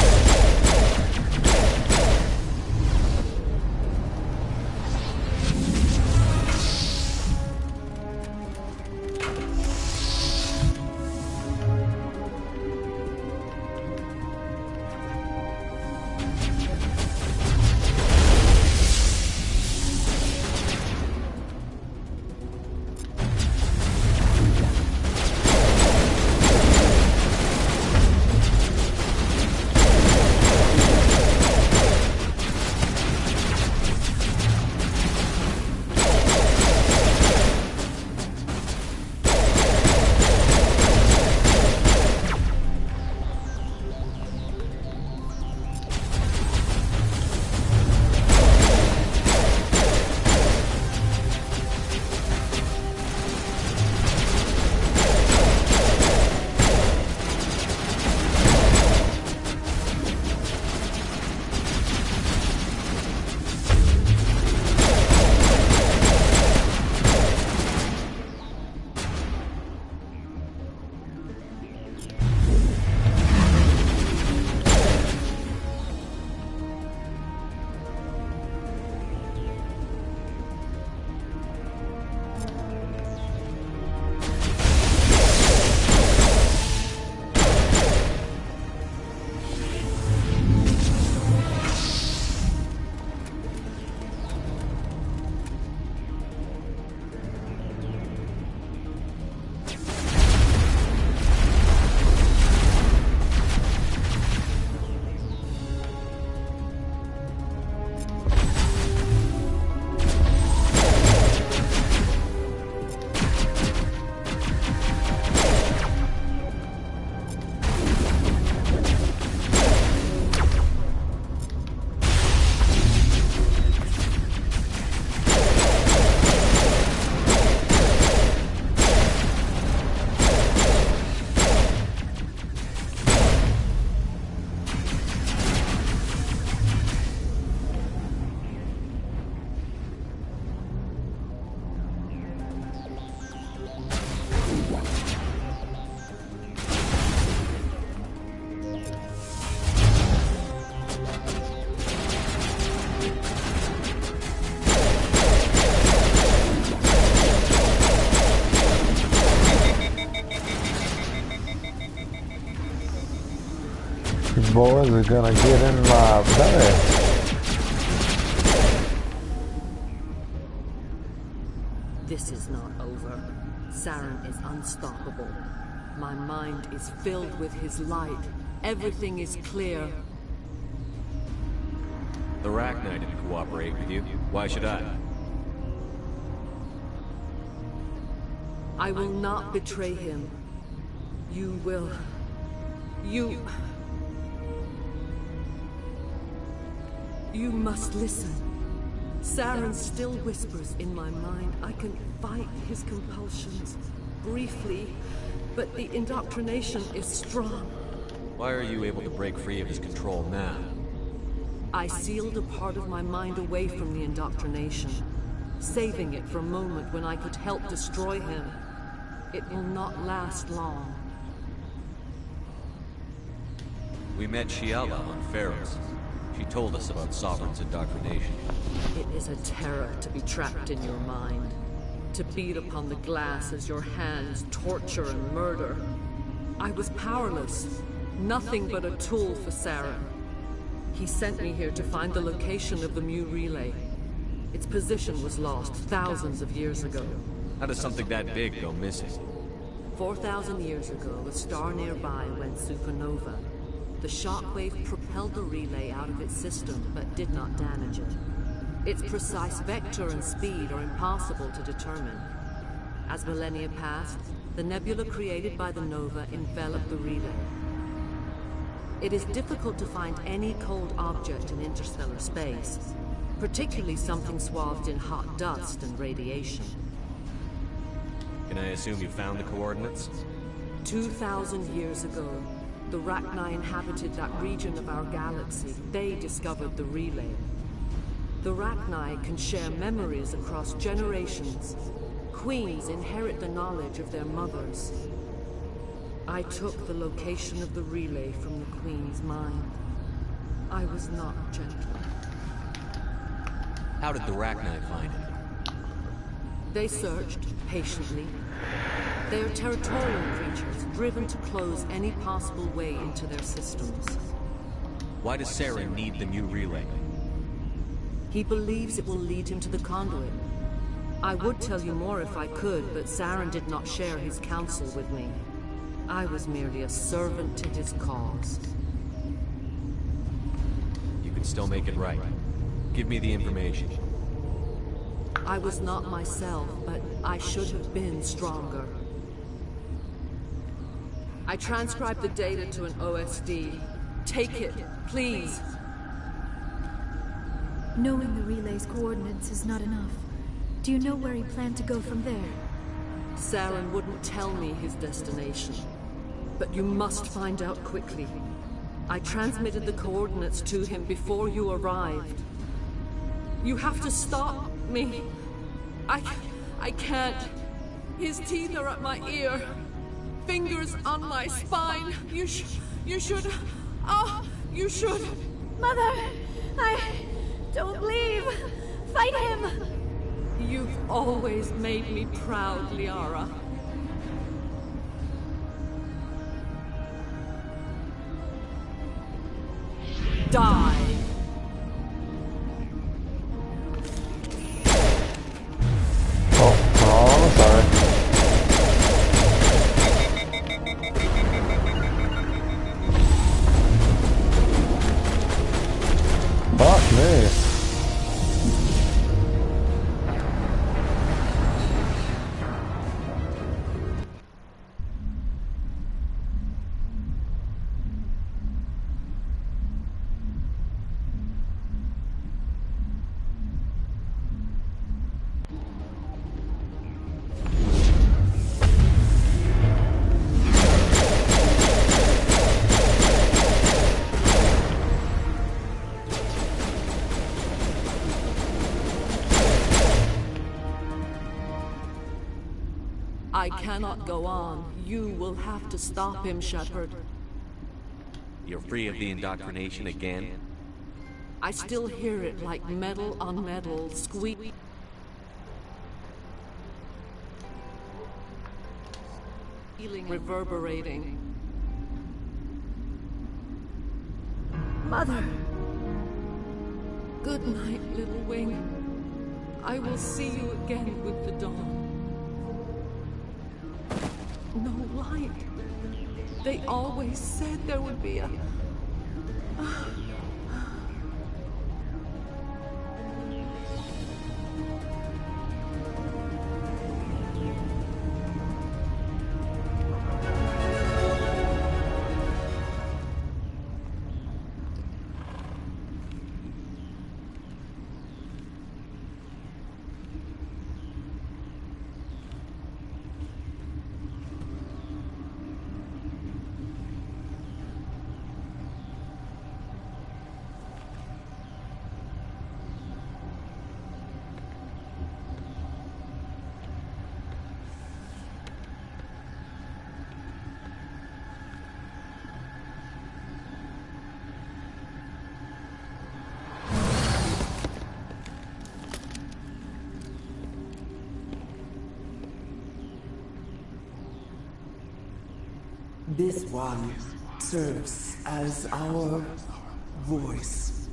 boys are gonna get in my belly. This is not over. Saren is unstoppable. My mind is filled with his light. Everything is clear. The Rachni didn't cooperate with you. Why should I? I will not betray him. You will. You must listen. Saren still whispers in my mind. I can fight his compulsions briefly, but the indoctrination is strong. Why are you able to break free of his control now? I sealed a part of my mind away from the indoctrination, saving it for a moment when I could help destroy him. It will not last long. We met Shiala on Ferris. She told us about Sovereign's indoctrination. It is a terror to be trapped in your mind, to beat upon the glass as your hands torture and murder. I was powerless, nothing but a tool for Saren. He sent me here to find the location of the Mu relay. Its position was lost thousands of years ago. How does something that big go missing? 4,000 years ago, a star nearby went supernova. The shockwave propelled the relay out of its system, but did not damage it. Its precise vector and speed are impossible to determine. As millennia passed, the nebula created by the nova enveloped the relay. It is difficult to find any cold object in interstellar space, particularly something swathed in hot dust and radiation. Can I assume you found the coordinates? 2,000 years ago, the Rachni inhabited that region of our galaxy. They discovered the relay. The Rachni can share memories across generations. Queens inherit the knowledge of their mothers. I took the location of the relay from the Queen's mind. I was not gentle. How did the Rachni find it? They searched, patiently. They are territorial creatures, driven to close any possible way into their systems. Why does Saren need the Mu relay? He believes it will lead him to the conduit. I would tell you more if I could, but Saren did not share his counsel with me. I was merely a servant to his cause. You can still make it right. Give me the information. I was not myself, but I should have been stronger. I transcribed the data to an OSD. Take it, please. Knowing the relay's coordinates is not enough. Do you know where he planned to go from there? Saren wouldn't tell me his destination. But you must find out quickly. I transmitted the coordinates to him before you arrived. You have to stop me. I can't. His teeth are at my ear. Fingers on my spine. You should. Oh, you should. Mother, don't leave. Fight him. You've always made me proud, Liara. Die. Fuck me. I cannot go on. You will have to stop him, Shepard. You're free of the indoctrination again? I still hear it like metal on metal, squeak. Feeling reverberating. Mother! Good night, little wing. I will see you again with the dawn. No light. They always said there would be a... This one serves as our voice.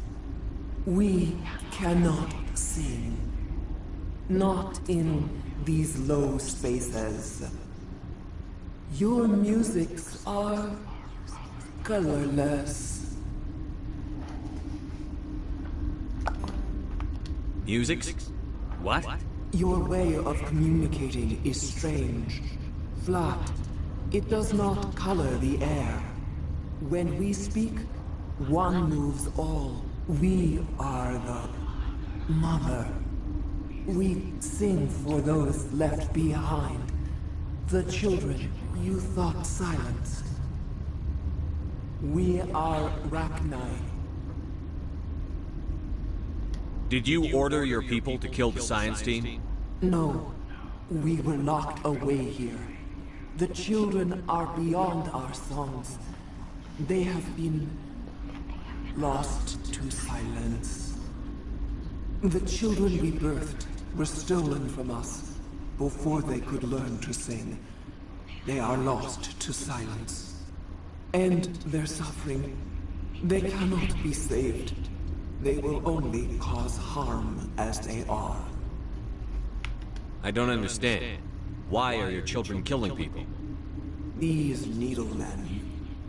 We cannot sing. Not in these low spaces. Your musics are colorless. Musics? What? Your way of communicating is strange. Flat. It does not color the air. When we speak, one moves all. We are the mother. We sing for those left behind. The children you thought silenced. We are Rachni. Did you order your people to kill the science team? No. We were locked away here. The children are beyond our songs. They have been lost to silence. The children we birthed were stolen from us before they could learn to sing. They are lost to silence. And their suffering, they cannot be saved. They will only cause harm as they are. I don't understand. Why are your children killing people? These needlemen,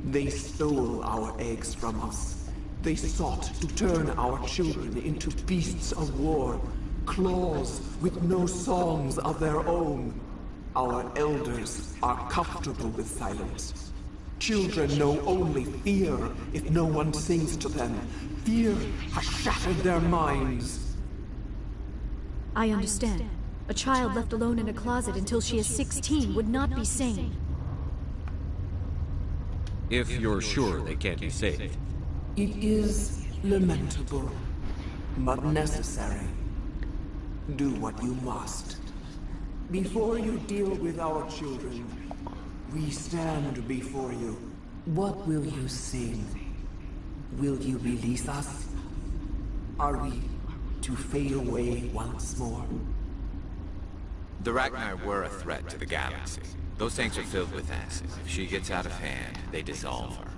they stole our eggs from us. They sought to turn our children into beasts of war, claws with no songs of their own. Our elders are comfortable with silence. Children know only fear if no one sings to them. Fear has shattered their minds. I understand. A child left alone in a closet until she is 16 would not be sane. If you're sure they can't be saved. It is lamentable, but necessary. Do what you must. Before you deal with our children, we stand before you. What will you sing? Will you release us? Are we to fade away once more? The Rachni were a threat to the galaxy. Those things are filled with acid. If she gets out of hand, they dissolve her.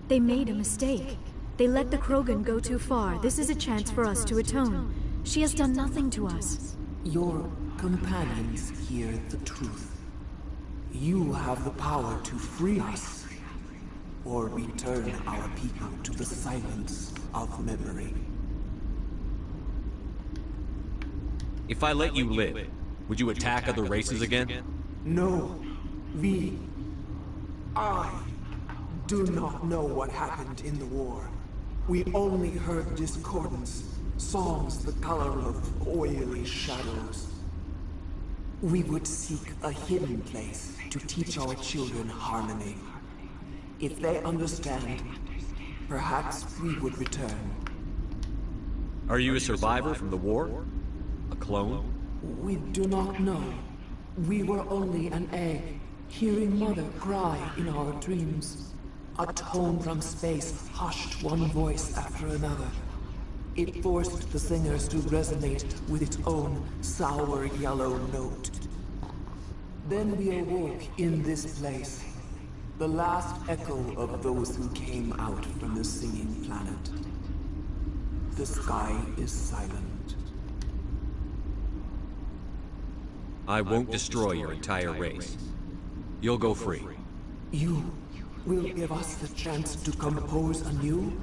They made a mistake. They let the Krogan go too far. This is a chance for us to atone. She has done nothing to us. Your companions hear the truth. You have the power to free us, or return our people to the silence of memory. If I let you live, would you attack other races again? No. I do not know what happened in the war. We only heard discordance, songs the color of oily shadows. We would seek a hidden place to teach our children harmony. If they understand, perhaps we would return. Are you a survivor from the war? A clone? We do not know. We were only an egg, hearing Mother cry in our dreams. A tone from space hushed one voice after another. It forced the singers to resonate with its own sour yellow note. Then we awoke in this place. The last echo of those who came out from the singing planet. The sky is silent. I won't destroy your entire race. You'll go free. You will give us the chance to compose anew?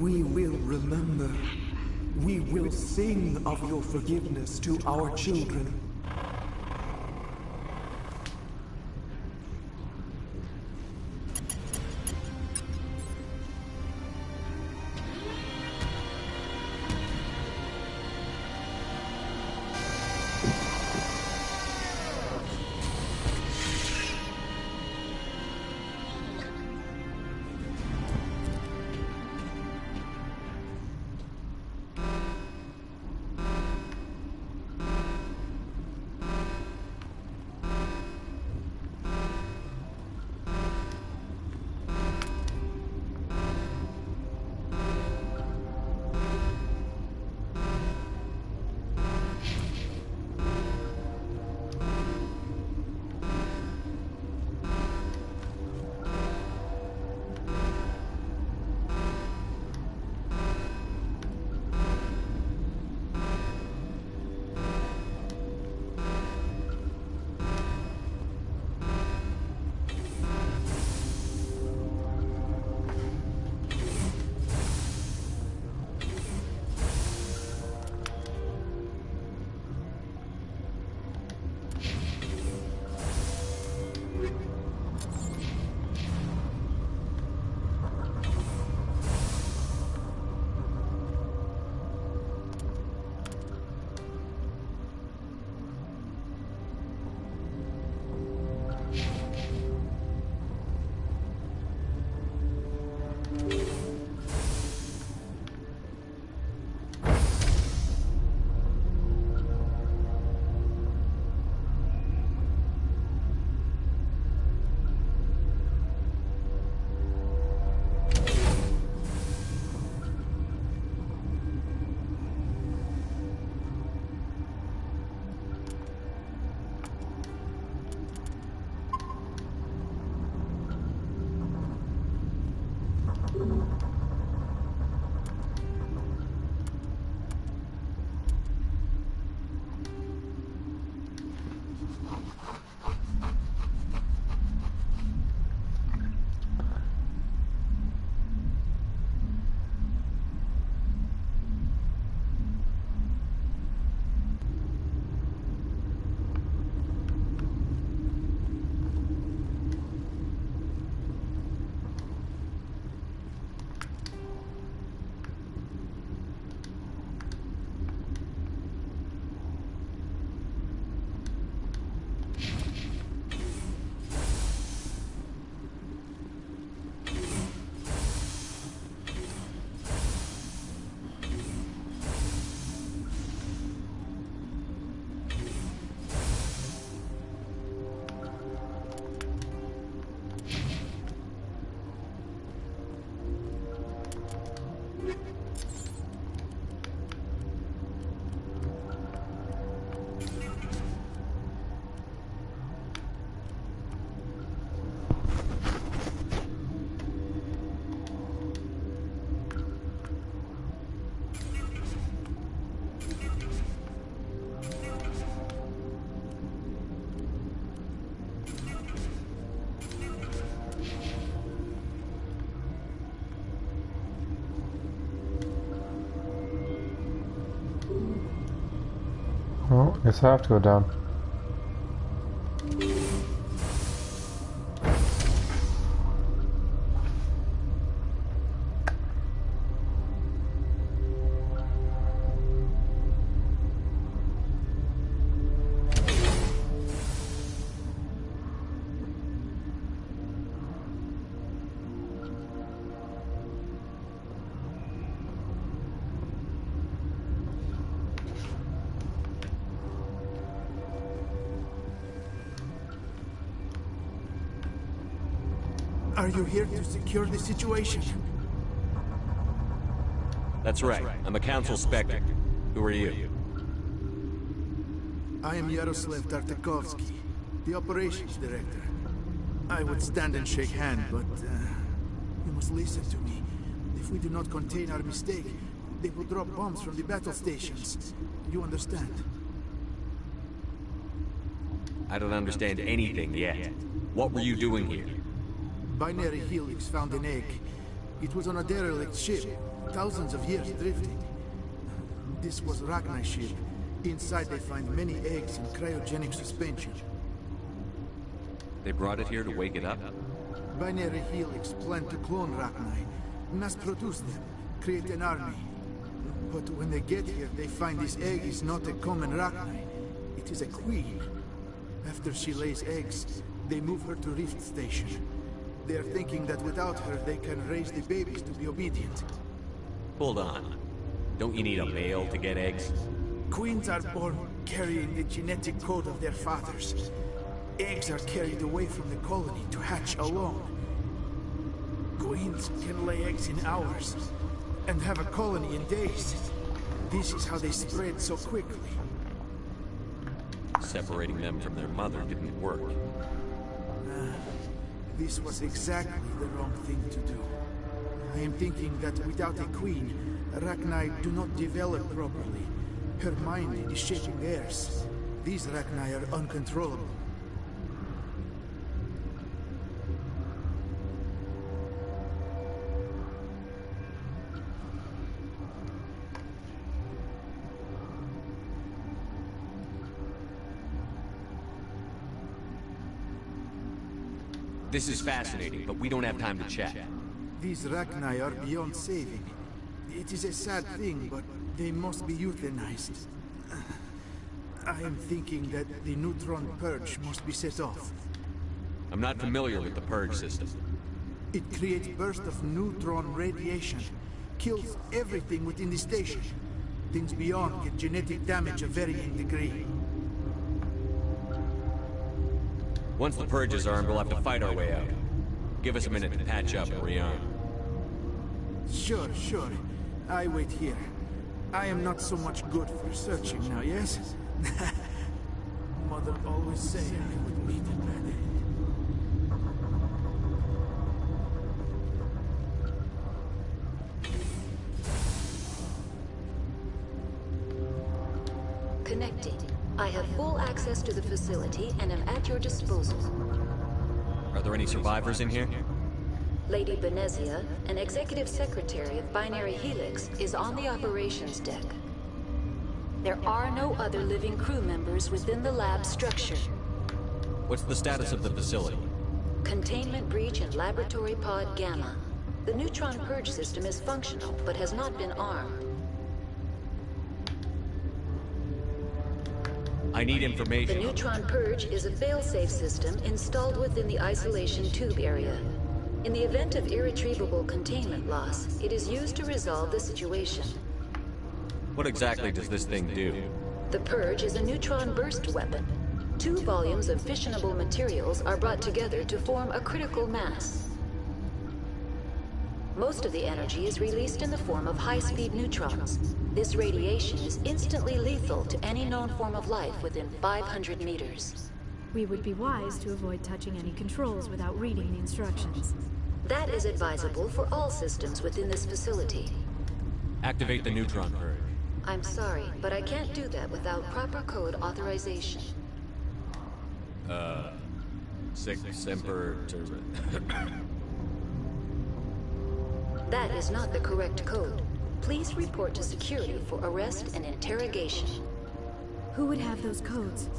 We will remember. We will sing of your forgiveness to our children. Well, I guess I have to go down. Are you here to secure the situation? That's right. I'm a council spectre. Who are you? I am Yaroslav Tartakovsky, the operations director. I would stand and shake hand, but you must listen to me. If we do not contain our mistake, they will drop bombs from the battle stations. You understand? I don't understand anything yet. What were you doing here? Binary Helix found an egg. It was on a derelict ship, thousands of years drifting. This was Rachni's ship. Inside they find many eggs in cryogenic suspension. They brought it here to wake it up? Binary Helix planned to clone Rachni, mass produce them, create an army. But when they get here, they find this egg is not a common Rachni. It is a queen. After she lays eggs, they move her to Rift Station. They are thinking that without her, they can raise the babies to be obedient. Hold on. Don't you need a male to get eggs? Queens are born carrying the genetic code of their fathers. Eggs are carried away from the colony to hatch alone. Queens can lay eggs in hours and have a colony in days. This is how they spread so quickly. Separating them from their mother didn't work. This was exactly the wrong thing to do. I am thinking that without a queen, Rachni do not develop properly. Her mind is shaping theirs. These Rachni are uncontrollable. This is fascinating, but we don't have time to chat. These Rachni are beyond saving. It is a sad thing, but they must be euthanized. I am thinking that the neutron purge must be set off. I'm not familiar with the purge system. It creates bursts of neutron radiation, kills everything within the station. Things beyond get genetic damage of varying degree. Once the purge is armed, we'll have to fight our way out. Give us a minute to patch up and rearm. Sure. I wait here. I am not so much good for searching now, yes? Mother always say I would meet a bad end. Connected. I have full access to the facility and am at your disposal. Are there any survivors in here? Lady Benetzia, an executive secretary of Binary Helix, is on the operations deck. There are no other living crew members within the lab structure. What's the status of the facility? Containment breach in Laboratory Pod Gamma. The neutron purge system is functional, but has not been armed. I need information. The neutron purge is a fail-safe system installed within the isolation tube area. In the event of irretrievable containment loss, it is used to resolve the situation. What exactly does this thing do? The purge is a neutron burst weapon. 2 volumes of fissionable materials are brought together to form a critical mass. Most of the energy is released in the form of high-speed neutrons. This radiation is instantly lethal to any known form of life within 500 meters. We would be wise to avoid touching any controls without reading the instructions. That is advisable for all systems within this facility. Activate the neutron purge. I'm sorry, but I can't do that without proper code authorization. Sic Semper That is not the correct code. Please report to security for arrest and interrogation. Who would have those codes?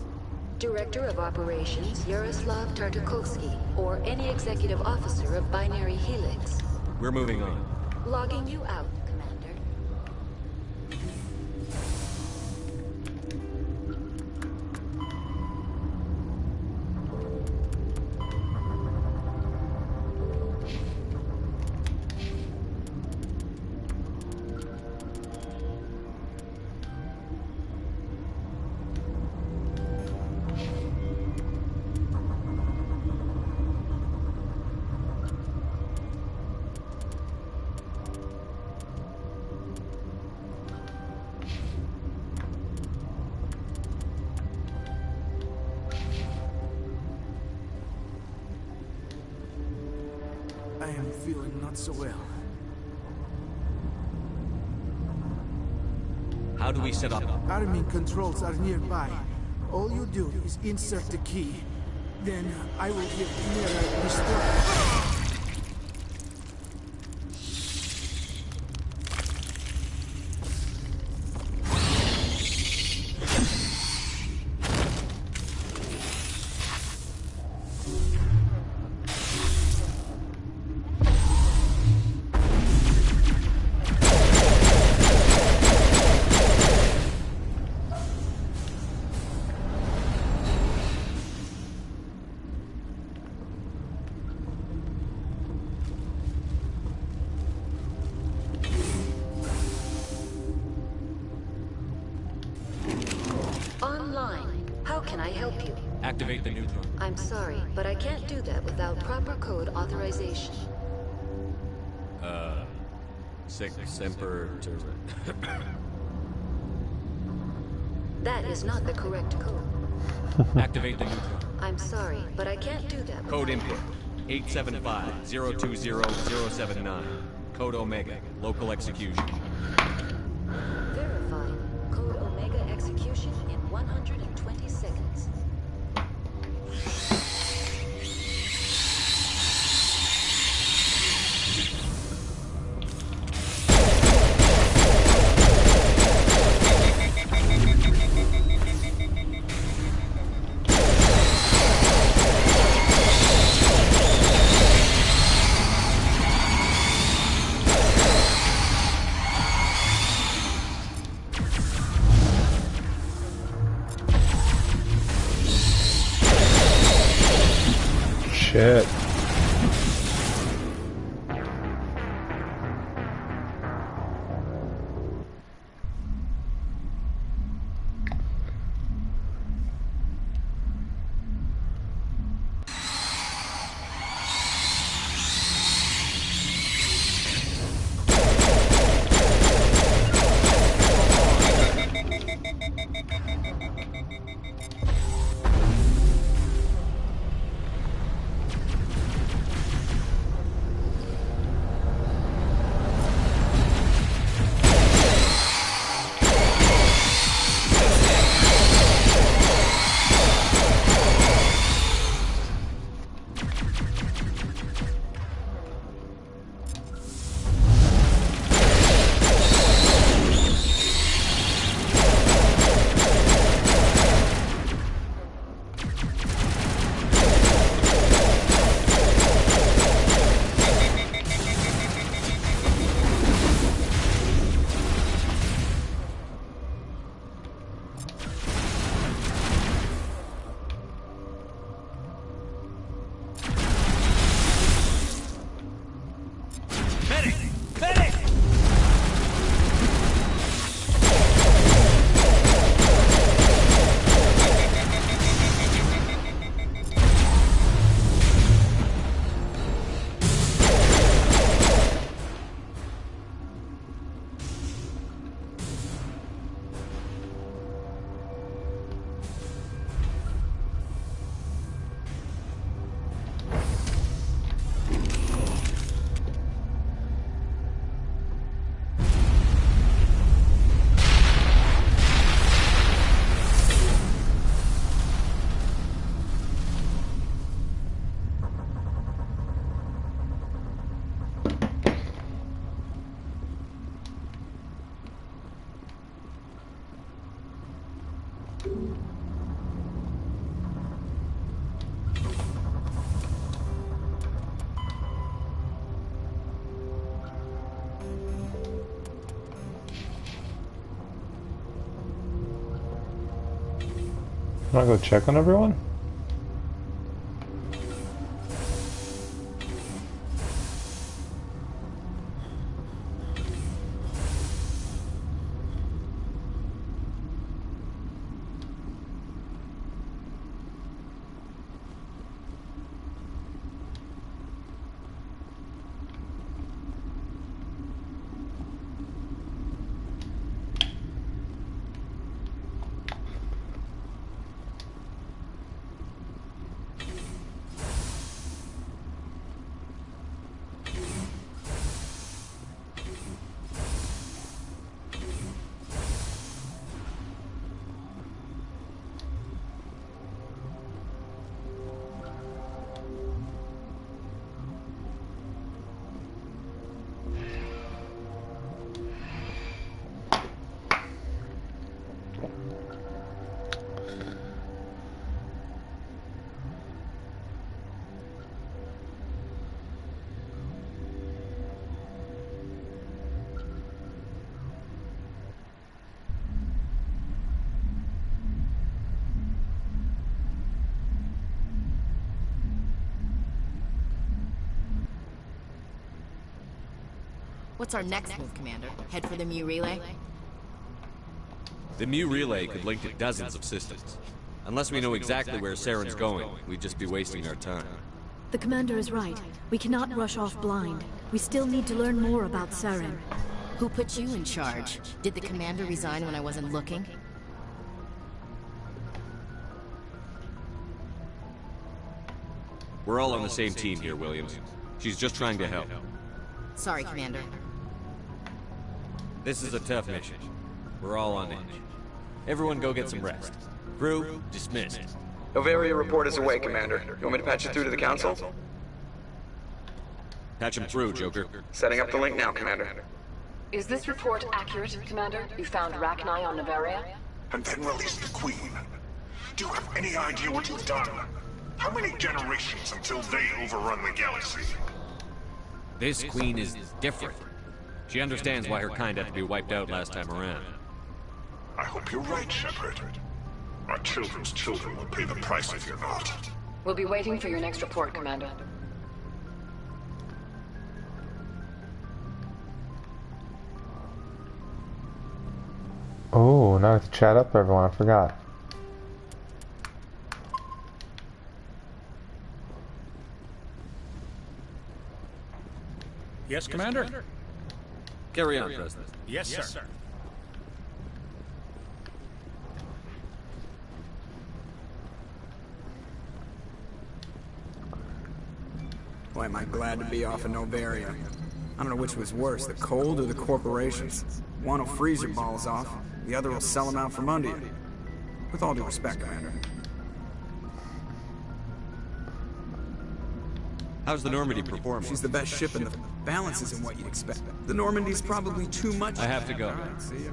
Director of Operations Yaroslav Tartakovsky, or any executive officer of Binary Helix. We're moving on. Logging you out, Commander. not so well. How do we set up? Arming controls are nearby. All you do is insert the key. Then I will give Virmire restore. Activate the neutron. I'm sorry, but I can't do that without proper code authorization. Semper That is not the correct code. Activate the neutron. I'm sorry, but I can't do that. Code input 875-020-079. Code Omega. Local execution. Verifying. Code Omega execution in 120 seconds. Shit. Wanna go check on everyone? What's our next move, Commander? Head for the Mu relay? The Mu relay could link to dozens of systems. Unless we know exactly where Saren's going, we'd just be wasting our time. The commander is right. We cannot rush off blind. We still need to learn more about Saren. Who put you in charge? Did the commander resign when I wasn't looking? We're all on the same team here, Williams. She's just trying to help. Sorry, Commander. This is a tough mission. We're all on edge. Everyone go get some rest. Crew, dismissed. Novaria report is away, Commander. You want me to patch you through to the Council? Patch him through, Joker. Setting up the link now, Commander. Is this report accurate, Commander? You found Rachni on Novaria? And then released the Queen. Do you have any idea what you've done? How many generations until they overrun the galaxy? This Queen is different. She understands why her kind had to be wiped out last time around. I hope you're right, Shepard. Our children's children will pay the price if you're not. We'll be waiting for your next report, Commander. Oh, now I have to chat up everyone, I forgot. Yes, Commander? Carry on, President. Yes, sir. Boy, am I glad to be off of Novaria. I don't know which was worse, the cold or the corporations. One will freeze your balls off, the other will sell them out from under you. With all due respect, Commander. How's the Normandy performing? She's the best ship in the... Balance isn't what you'd expect. The Normandy's probably too much... I have to go. All right, see ya.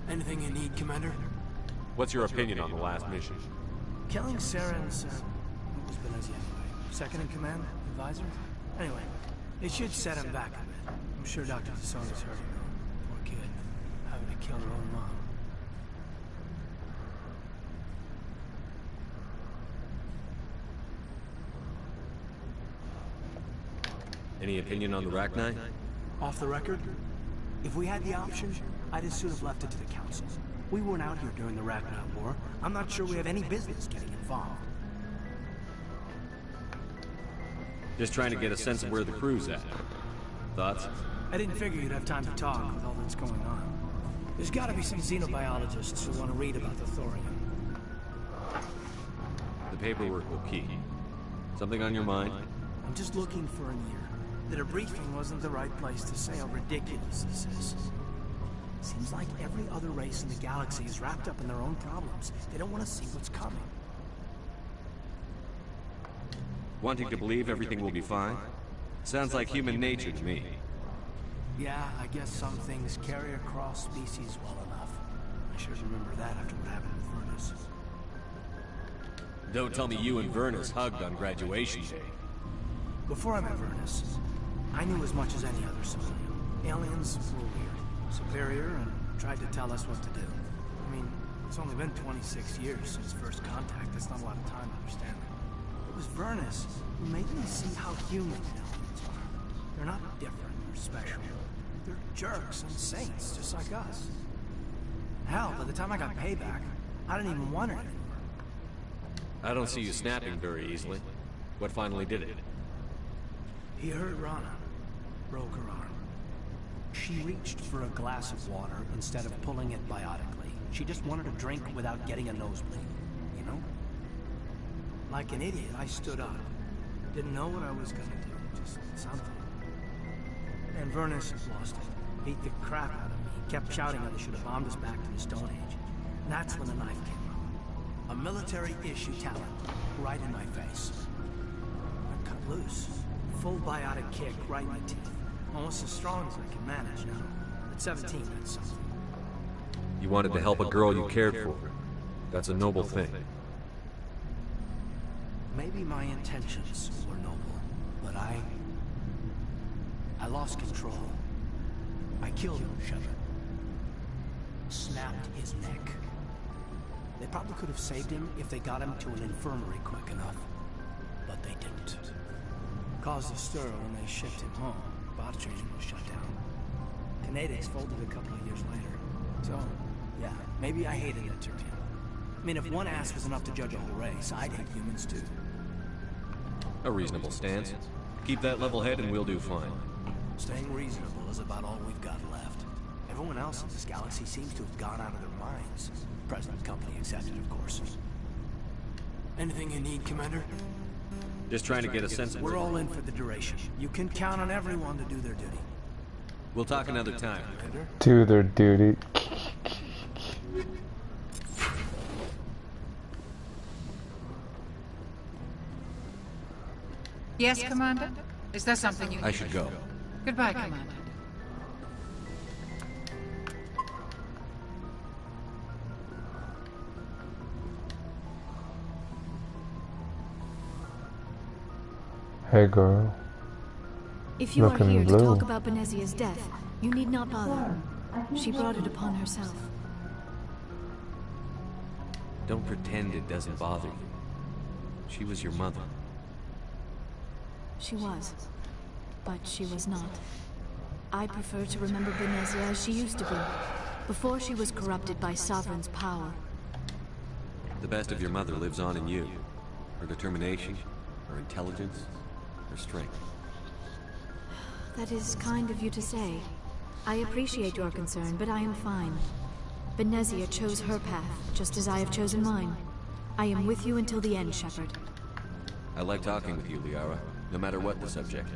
Anything you need, Commander? What's your opinion on the last mission? Killing Saren's, what was Benetzia anyway? Second in command? Advisor? Anyway, it should set him back a bit. I'm sure Dr. Tassona's hurting though. Poor kid. Having to kill her own mom. Any opinion on the Rachni? Off the record? If we had the option, I'd as soon have left it to the Council. We weren't out here during the Rachni War. I'm not sure we have any business getting involved. Just trying to get a sense of where the crew's at. Thoughts? I didn't figure you'd have time to talk with all that's going on. There's gotta be some xenobiologists who want to read about the thorium. The paperwork will keep. Something on your mind? I'm just looking for an ear. That a briefing wasn't the right place to say how ridiculous this is. Seems like every other race in the galaxy is wrapped up in their own problems. They don't want to see what's coming. Wanting to believe everything will be fine? Sounds like human nature to me. Yeah, I guess some things carry across species well enough. I should remember that after what happened with Vernus. Don't tell me you and Vernus hugged on graduation day. Before I met Vernus, I knew as much as any other civilian. Aliens were weird, superior, and tried to tell us what to do. I mean, it's only been 26 years since first contact. That's not a lot of time to understand it. It was Vernus who made me see how human aliens are. They're not different or special. They're jerks and saints, just like us. Hell, by the time I got payback, I didn't even want it anymore. I don't see you snapping very easily. What finally did it? He hurt Rana. Broke her arm. She reached for a glass of water instead of pulling it biotically. She just wanted a drink without getting a nosebleed, you know? Like an idiot, I stood up. Didn't know what I was gonna do, just something. And Vernus lost it. Beat the crap out of me, Kept shouting how they should have bombed us back to the Stone Age. And that's when the knife came up. A military-issue talent, right in my face. I cut loose. Full biotic kick right in the teeth. Almost as strong as I can manage now. At 17, that's something. You wanted to help a girl you cared for. That's a noble thing. Maybe my intentions were noble, but I lost control. I killed him, Shepard. Snapped his neck. They probably could have saved him if they got him to an infirmary quick enough. But they didn't. Caused a stir when they shipped him home. Bot training was shut down. Kinetics folded a couple of years later. So, yeah, maybe I hated that Turian. I mean, if one ass was enough to judge a whole race, I'd hate humans too. A reasonable stance. Keep that level head and we'll do fine. Staying reasonable is about all we've got left. Everyone else in this galaxy seems to have gone out of their minds. Present company accepted, of course. Anything you need, Commander? Just trying to get a sense of... We're all in for the duration. You can count on everyone to do their duty. We'll talk another time. Do their duty. Yes, Commander? Is there something you need? I should go. Goodbye, Commander. Hey girl. If you are Looking here blue. to talk about Benezzia's death, you need not bother. She brought it upon herself. Don't pretend it doesn't bother you. She was your mother. She was. But she was not. I prefer to remember Benetzia as she used to be, before she was corrupted by Sovereign's power. The best of your mother lives on in you. Her determination, her intelligence, her strength. That is kind of you to say. I appreciate your concern, but I am fine. Benetzia chose her path, just as I have chosen mine. I am with you until the end, Shepard. I like talking with you, Liara, no matter what the subject.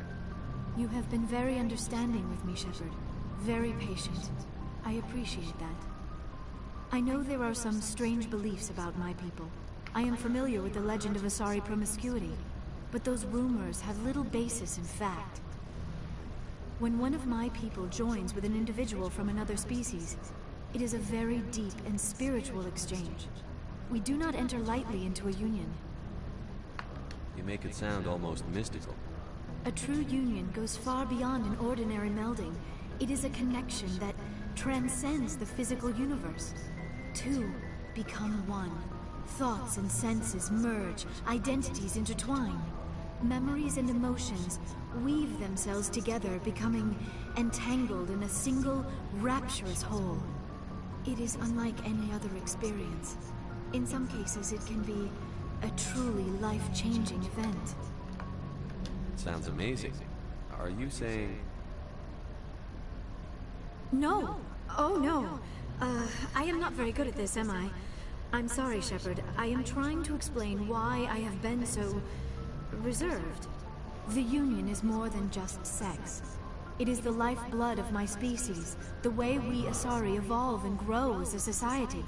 You have been very understanding with me, Shepard. Very patient. I appreciate that. I know there are some strange beliefs about my people. I am familiar with the legend of Asari promiscuity, but those rumors have little basis in fact. When one of my people joins with an individual from another species, it is a very deep and spiritual exchange. We do not enter lightly into a union. You make it sound almost mystical. A true union goes far beyond an ordinary melding. It is a connection that transcends the physical universe. Two become one. Thoughts and senses merge, identities intertwine. Memories and emotions weave themselves together, becoming entangled in a single, rapturous whole. It is unlike any other experience. In some cases, it can be a truly life-changing event. Sounds amazing. Are you saying... No. Oh, no. I am not very good at this, am I? I'm sorry, Shepard. I am trying to explain why I have been so... reserved. The Union is more than just sex. It is the lifeblood of my species, the way we Asari evolve and grow as a society.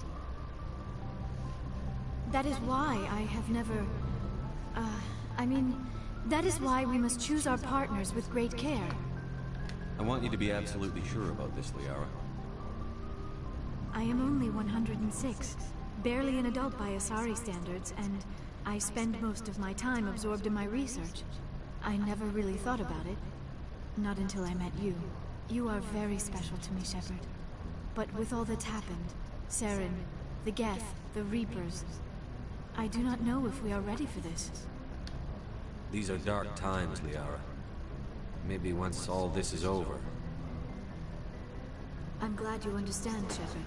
That is why I have never... that is why we must choose our partners with great care. I want you to be absolutely sure about this, Liara. I am only 106, barely an adult by Asari standards, and I spend most of my time absorbed in my research. I never really thought about it. Not until I met you. You are very special to me, Shepard. But with all that's happened, Saren, the Geth, the Reapers, I do not know if we are ready for this. These are dark times, Liara. Maybe once all this is over. I'm glad you understand, Shepard.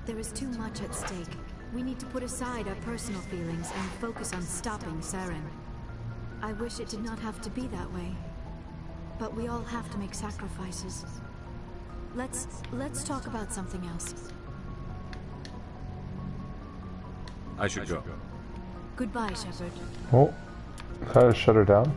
There is too much at stake. We need to put aside our personal feelings and focus on stopping Saren. I wish it did not have to be that way. But we all have to make sacrifices. Let's talk about something else. I should go. Goodbye, Shepard. Oh, how to shut her down?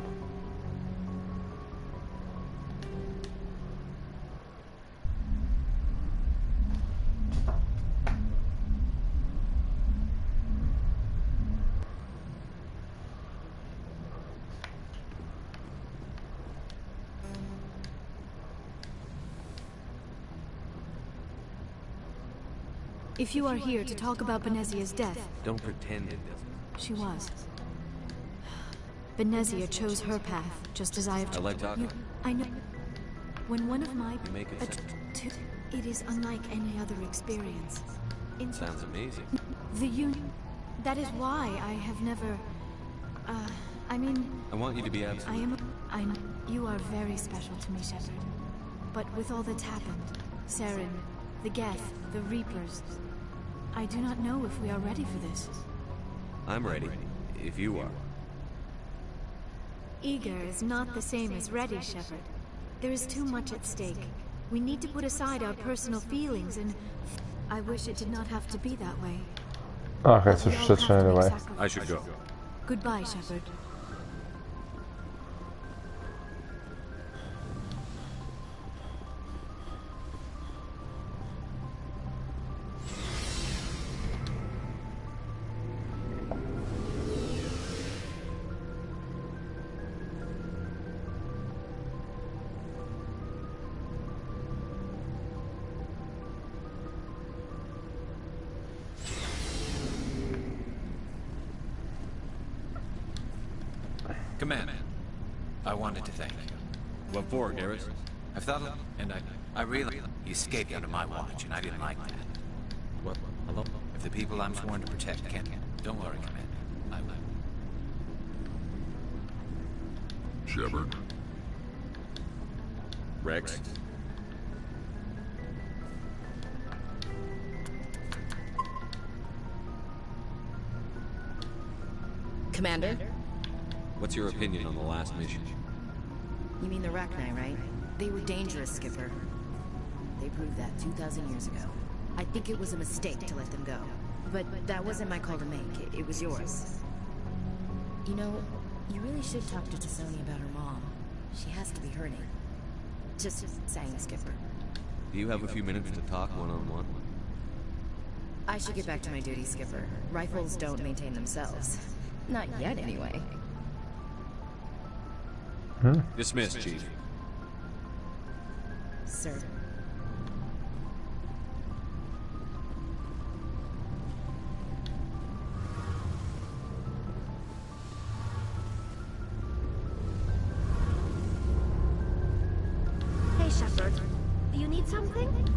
If you are here to talk about Benetzia's death... Don't pretend it doesn't. She was. Benetzia chose her path, just as I have... I like talking. I know. When one of my... You make it sound... It is unlike any other experience. Sounds amazing. The Union... That is why I have never... I mean... I want you to be absolute. You are very special to me, Shepard. But with all that's happened, Saren, the Geth, the Reapers... I do not know if we are ready for this. I'm ready, if you are. Eager is not the same as ready, Shepard. There is too much at stake. We need to put aside our personal feelings and... I wish it did not have to be that way. Okay, so shit's anyway. I should go. Goodbye, Shepard. Commander, I wanted to thank you. What for, Garrus? I've thought of... And I really... You escaped under my watch, and I didn't like that. What? Hello? If the people I'm sworn to protect can't... Don't worry, Commander. I will. Shepard. Rex? Commander? What's your opinion on the last mission? You mean the Rachni, right? They were dangerous, Skipper. They proved that 2,000 years ago. I think it was a mistake to let them go. But that wasn't my call to make. It was yours. You know, you really should talk to T'Soni about her mom. She has to be hurting. Just saying, Skipper. Do you have a few minutes to talk one-on-one? I should get back to my duty, Skipper. Rifles don't maintain themselves. Not yet, anyway. Dismissed, Chief. Sir. Hey, Shepard. Do you need something?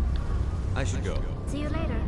I should go. See you later.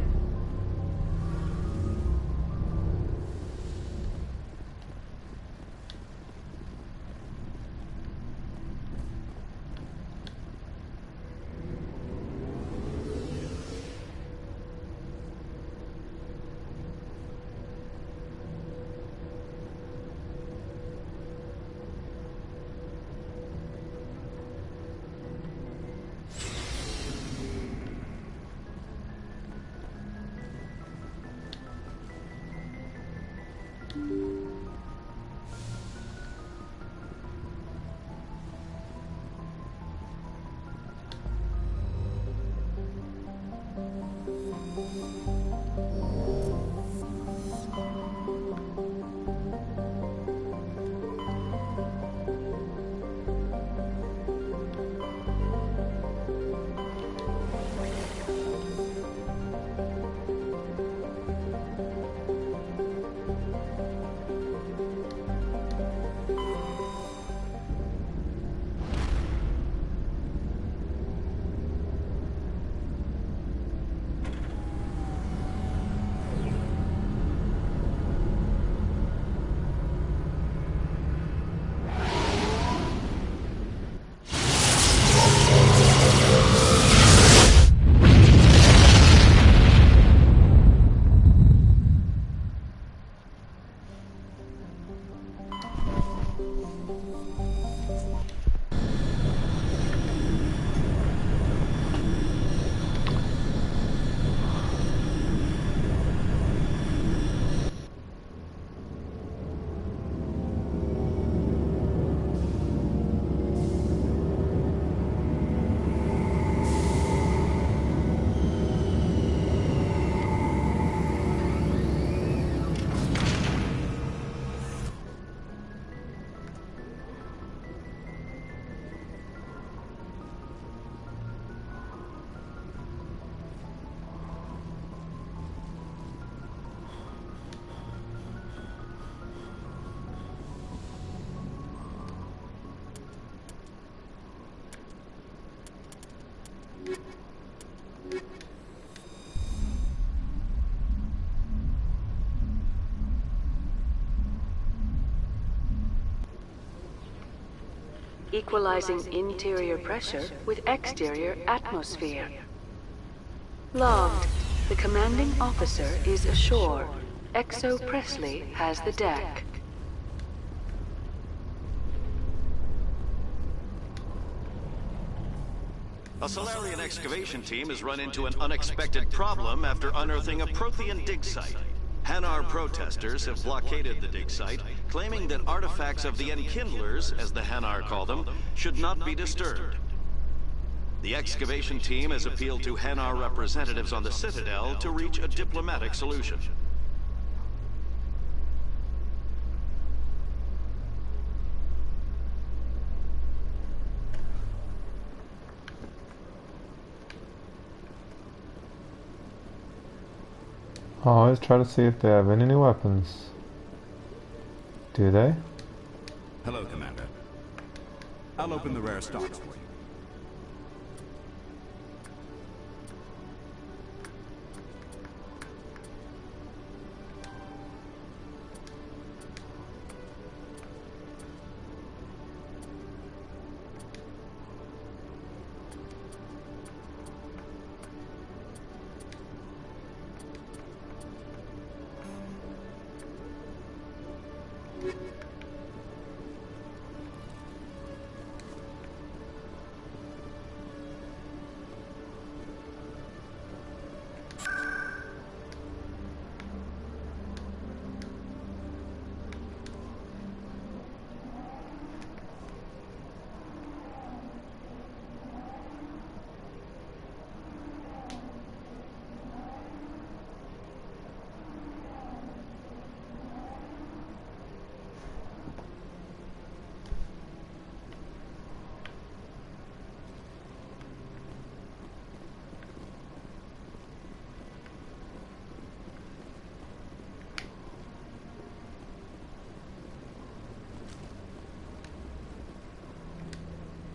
equalizing interior pressure with exterior atmosphere. Logged. The commanding officer is ashore. Exo Presley has the deck. A Solarian excavation team has run into an unexpected problem after unearthing a Prothean dig site. Hanar protesters have blockaded the dig site, claiming that artifacts of the Enkindlers, as the Hanar call them, should not be disturbed. The excavation team has appealed to Hanar representatives on the Citadel to reach a diplomatic solution. Always try to see if they have any new weapons. Do they? Hello, Commander. I'll open the rare stocks for you.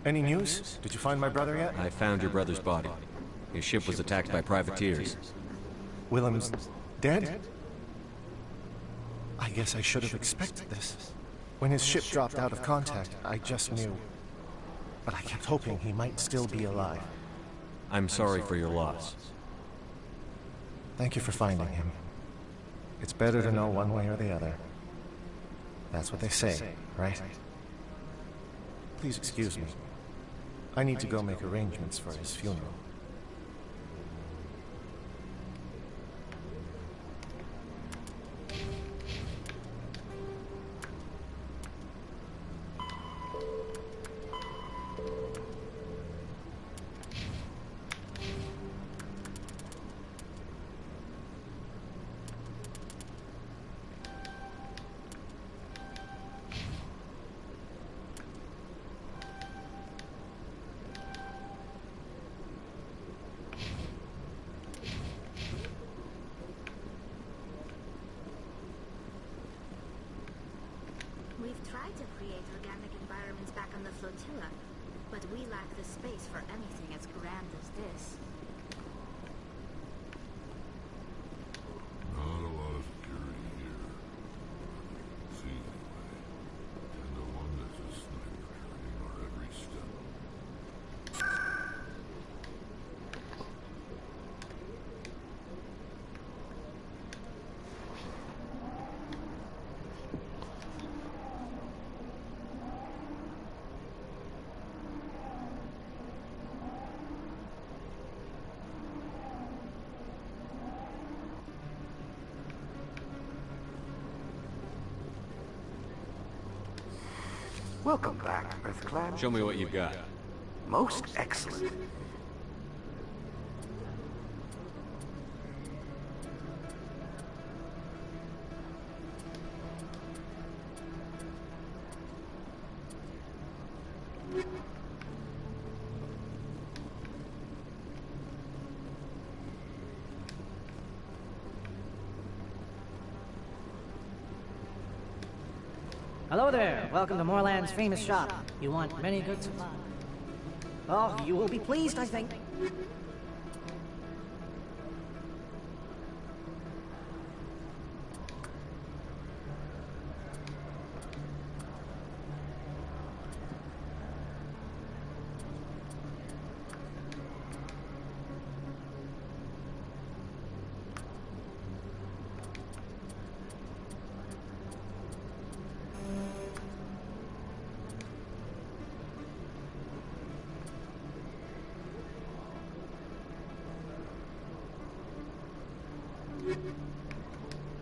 Any news? Did you find my brother yet? I found your brother's body. His ship was attacked by privateers. Willem's dead? I guess I should have expected this. When his ship dropped out of contact, I just knew. But I kept hoping he might still be alive. I'm sorry for your loss. Thank you for finding him. It's better to know one way or the other. That's what they say, right? Please excuse me. I need to go make arrangements for his funeral. We've tried to create organic environments back on the flotilla, but we lack the space for anything as grand as this. Not a lot of security here. See anyway. And the one that's a sniper training our every step. Welcome back, Earthclad. Show me what you've got. Most excellent. Hello there. Welcome to Moorland's famous shop. You want many good supplies? Oh, you will be pleased, I think.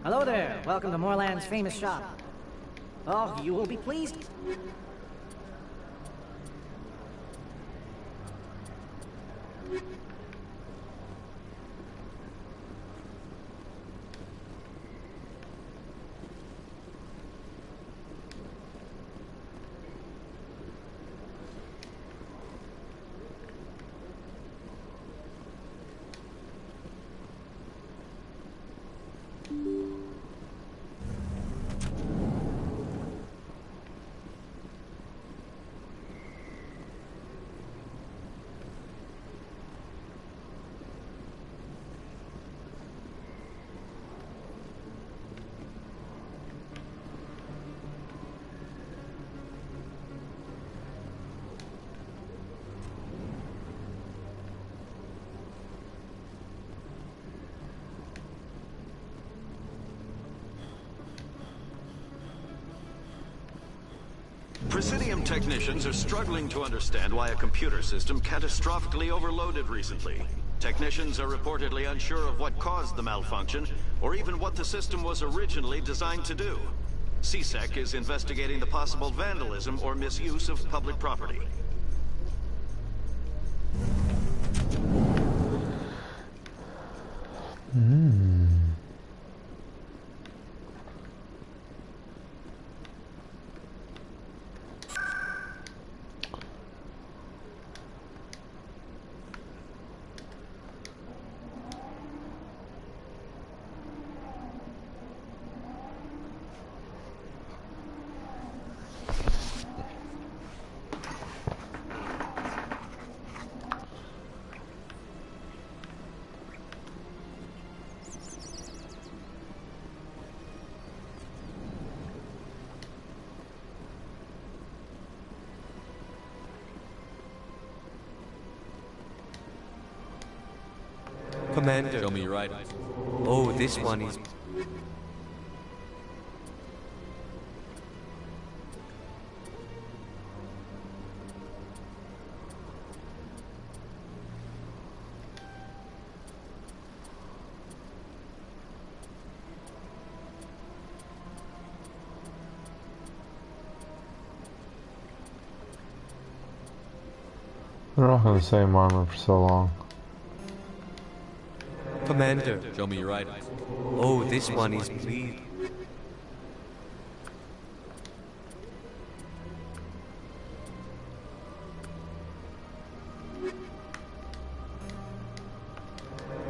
Hello there. Welcome to Moorland's famous shop. Oh, you will be pleased. Presidium technicians are struggling to understand why a computer system catastrophically overloaded recently. Technicians are reportedly unsure of what caused the malfunction, or even what the system was originally designed to do. CSEC is investigating the possible vandalism or misuse of public property. Commander. Show me your items. Oh, this one is... They're all in the same armor for so long. Commander. Show me your items. Oh, this one is bleed.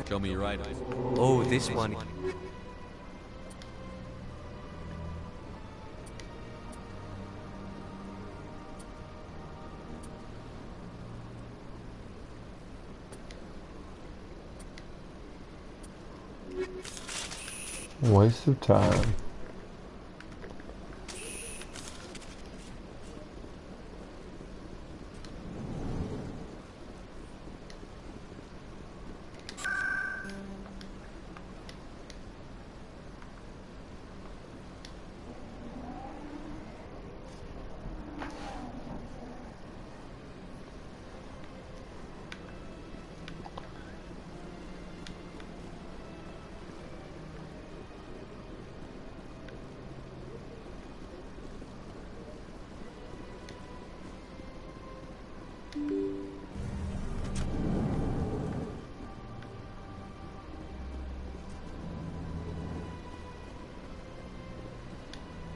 Show me your items. Oh, this one. Waste of time.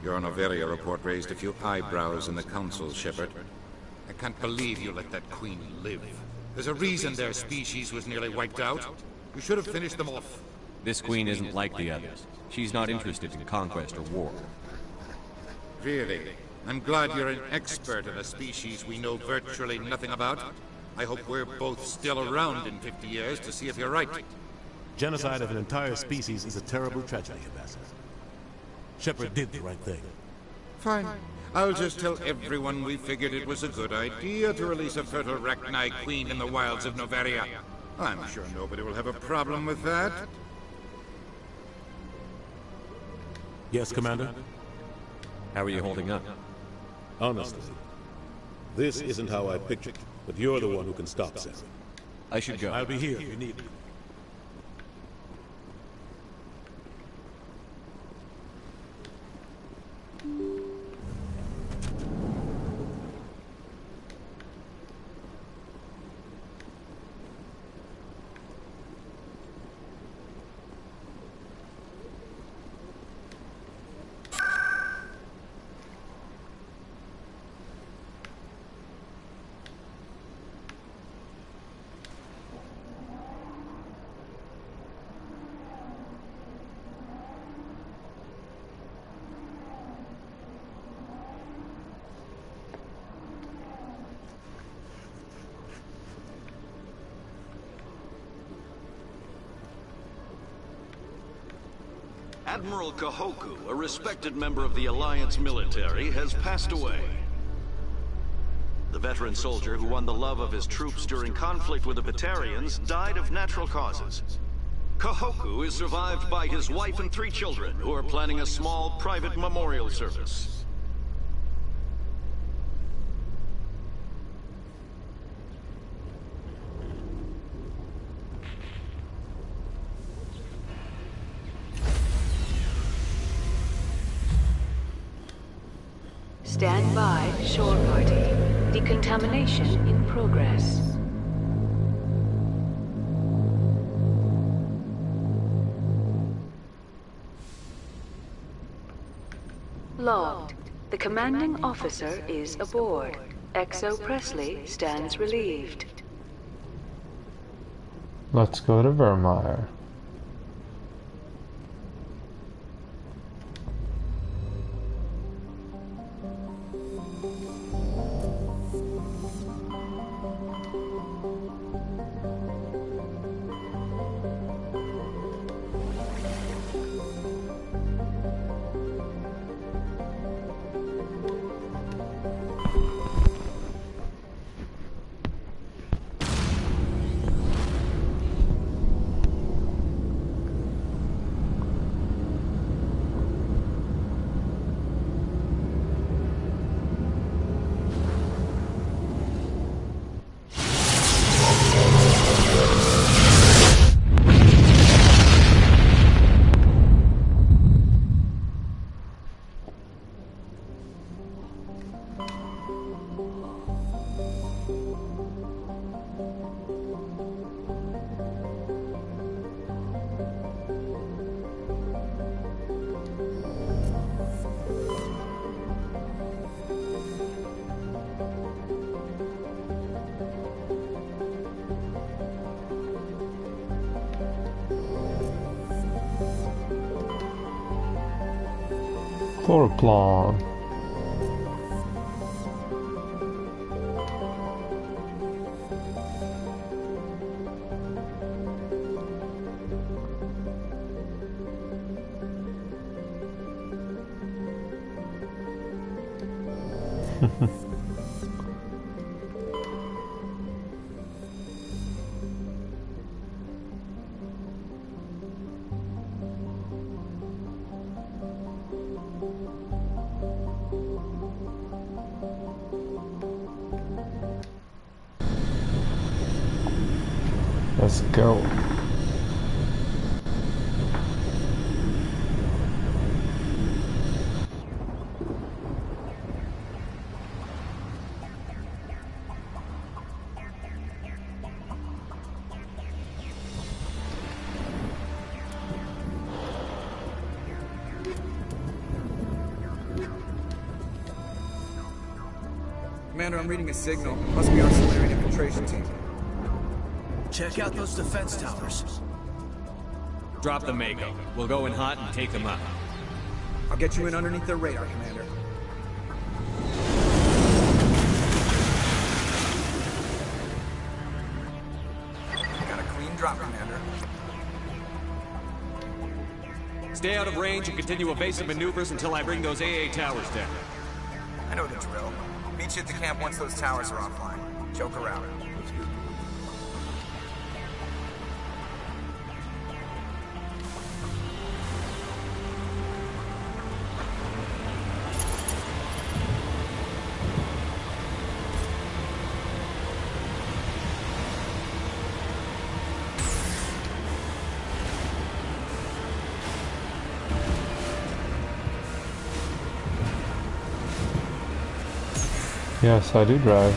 Your Noveria report raised a few eyebrows in the Council, Shepard. I can't believe you let that queen live. There's a reason their species was nearly wiped out. You should have finished them off. This queen isn't like the others. She's not interested in conquest or war. Really? I'm glad you're an expert in a species we know virtually nothing about. I hope we're both still around in 50 years to see if you're right. Genocide of an entire species is a terrible tragedy, Ambassador. Shepard did the right thing. Fine. I'll just tell everyone we figured it was a good idea to release a fertile Rachni queen in the wilds of Noveria. I'm sure nobody will have a problem with that. Yes, Commander? How are you holding up? Honestly, this isn't how I pictured it, but you're the one who can stop Sam. I should go. I'll be here if you need me. Admiral Kahoku, a respected member of the Alliance military, has passed away. The veteran soldier who won the love of his troops during conflict with the Batarians died of natural causes. Kahoku is survived by his wife and 3 children, who are planning a small private memorial service. Stand by, shore party. Decontamination in progress. Logged. The commanding officer is aboard. XO Presley stands relieved. Let's go to Virmire. Chloroplon. Let's go. Commander, I'm reading a signal. Must be our Solarian infiltration team. Check out those defense towers. Drop the Mako. We'll go in hot and take them up. I'll get you in underneath their radar, Commander. Got a clean drop, Commander. Stay out of range and continue evasive maneuvers until I bring those AA towers down. I know the drill. Meet you at the camp once those towers are offline. Joke around. Yes, I do drive.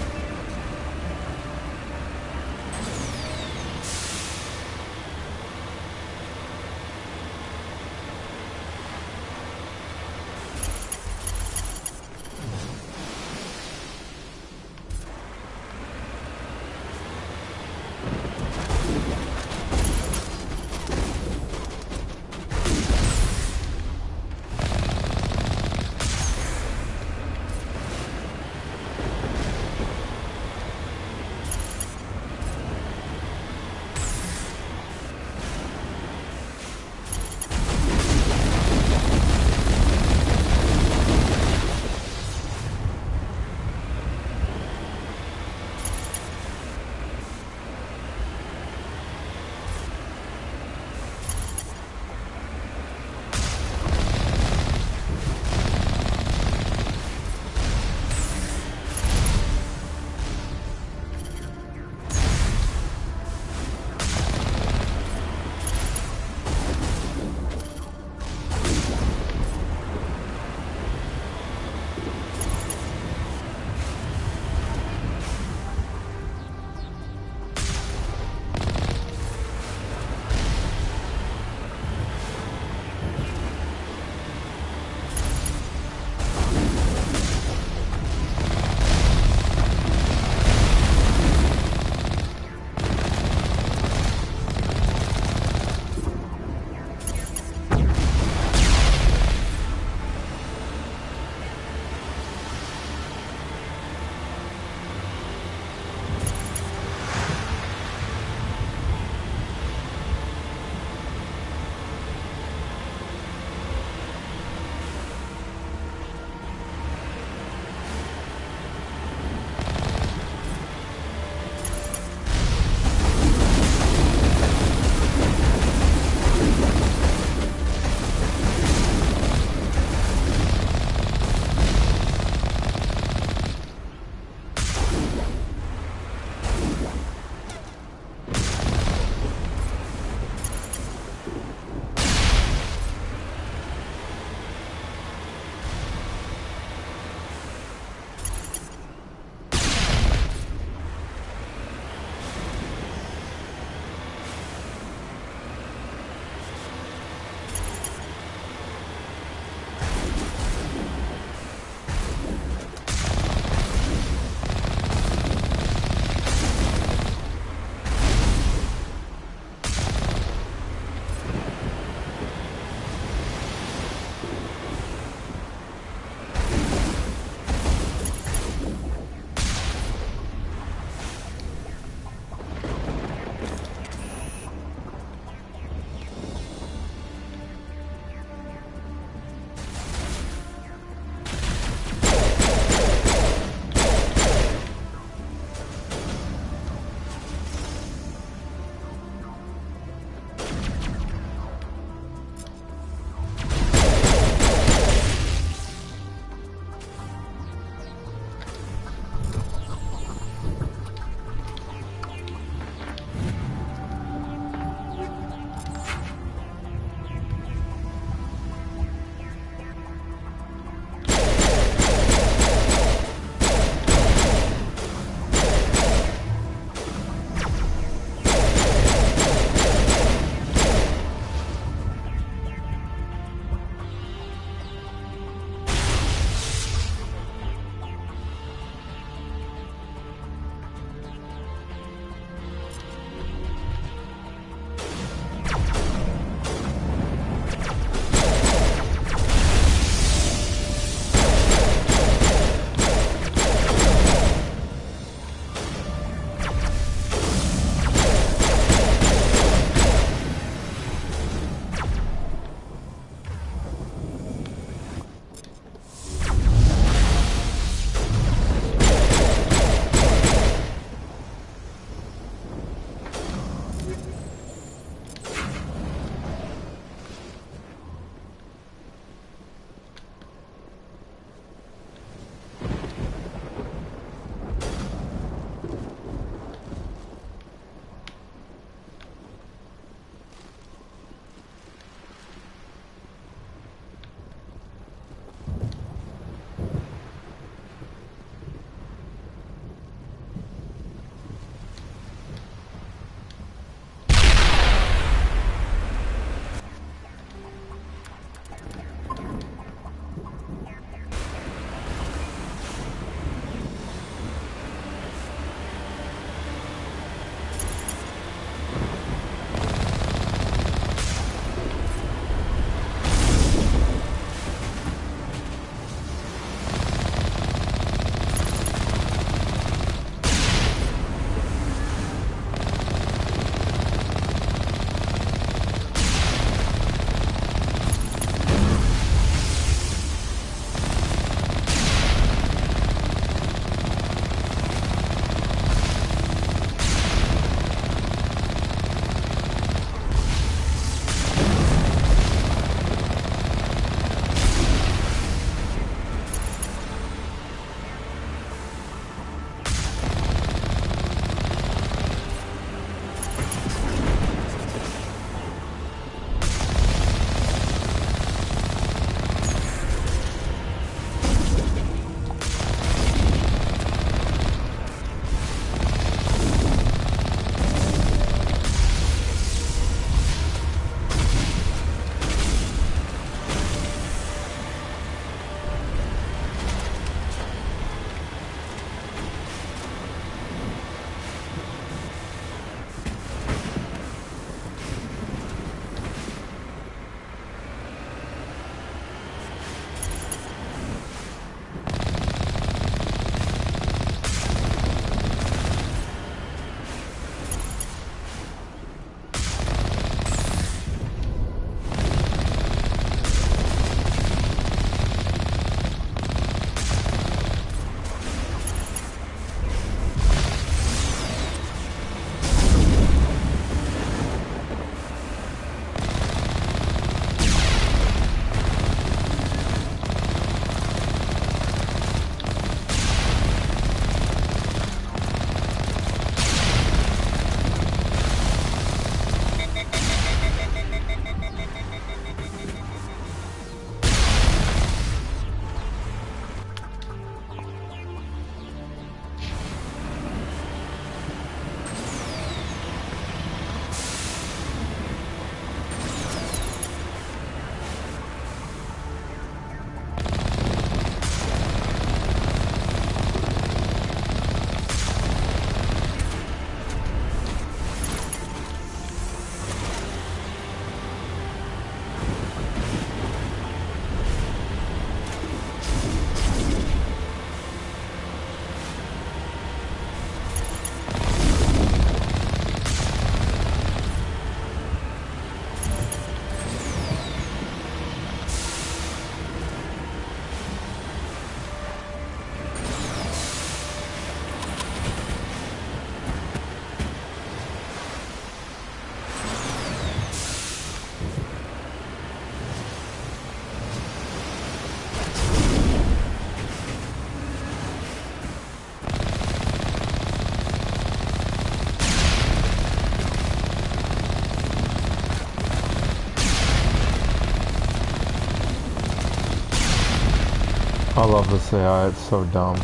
I love this AI, it's so dumb.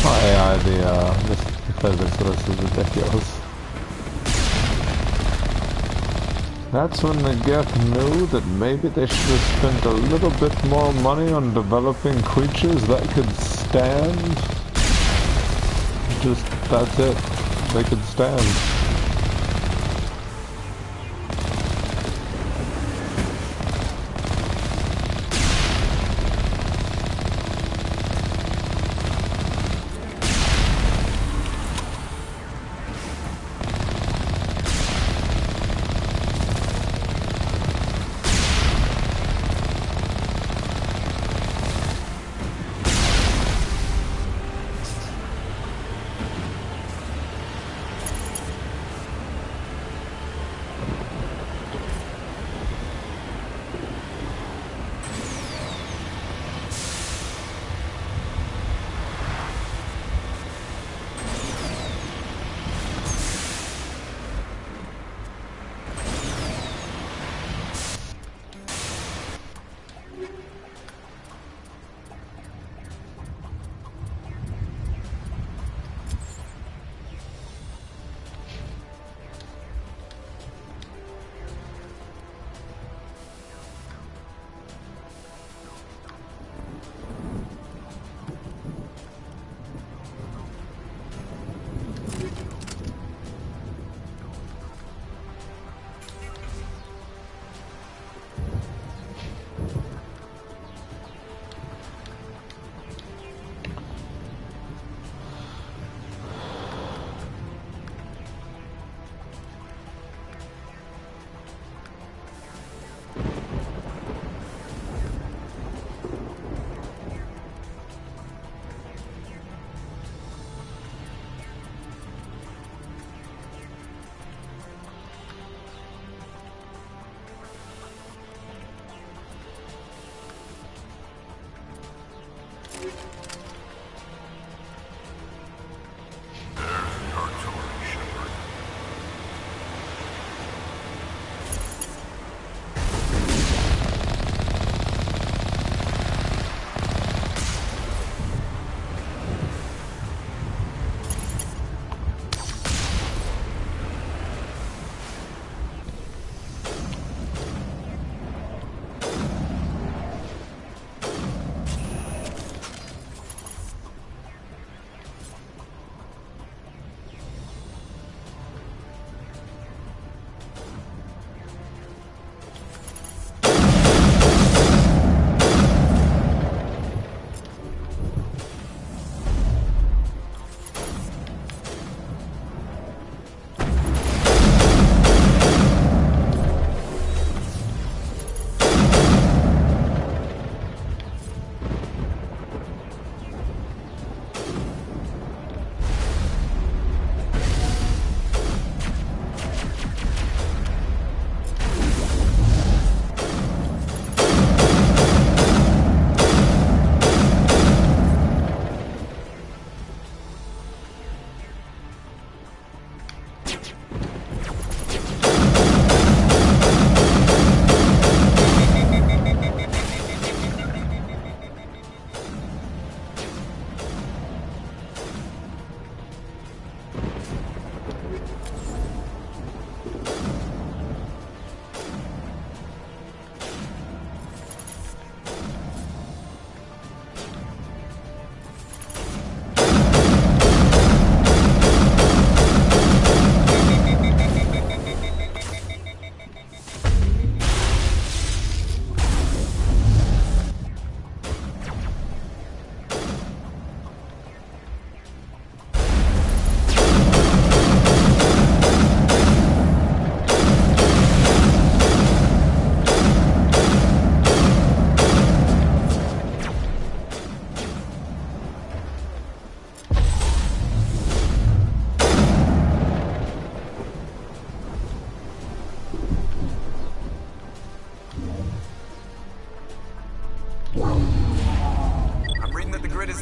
Not AI, the physics of this is ridiculous. That's when the Geth knew that maybe they should have spent a little bit more money on developing creatures that could stand. Just, that's it. They could stand.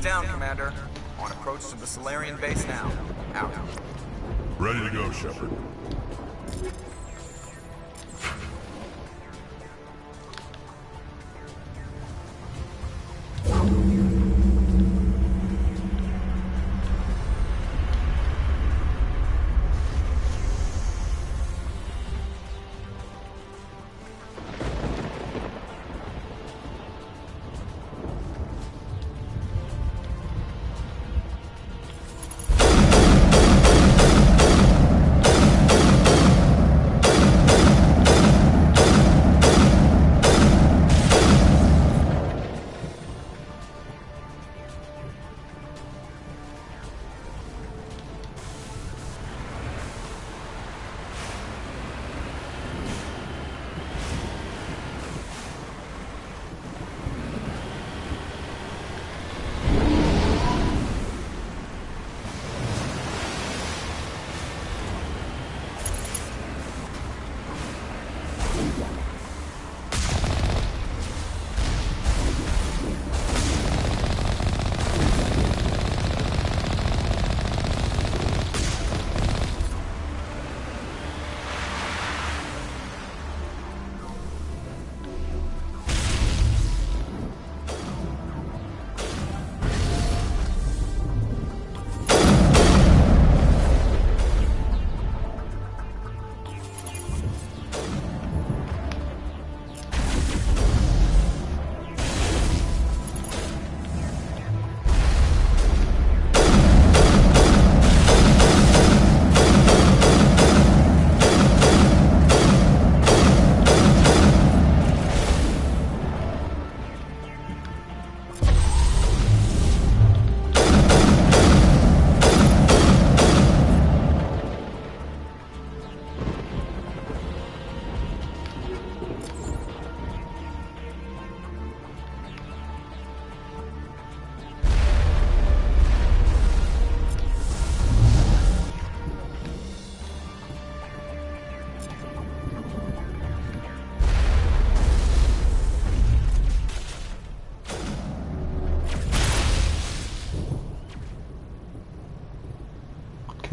down, Commander. On approach to the Solarian base now. Out. Ready to go, Shepard.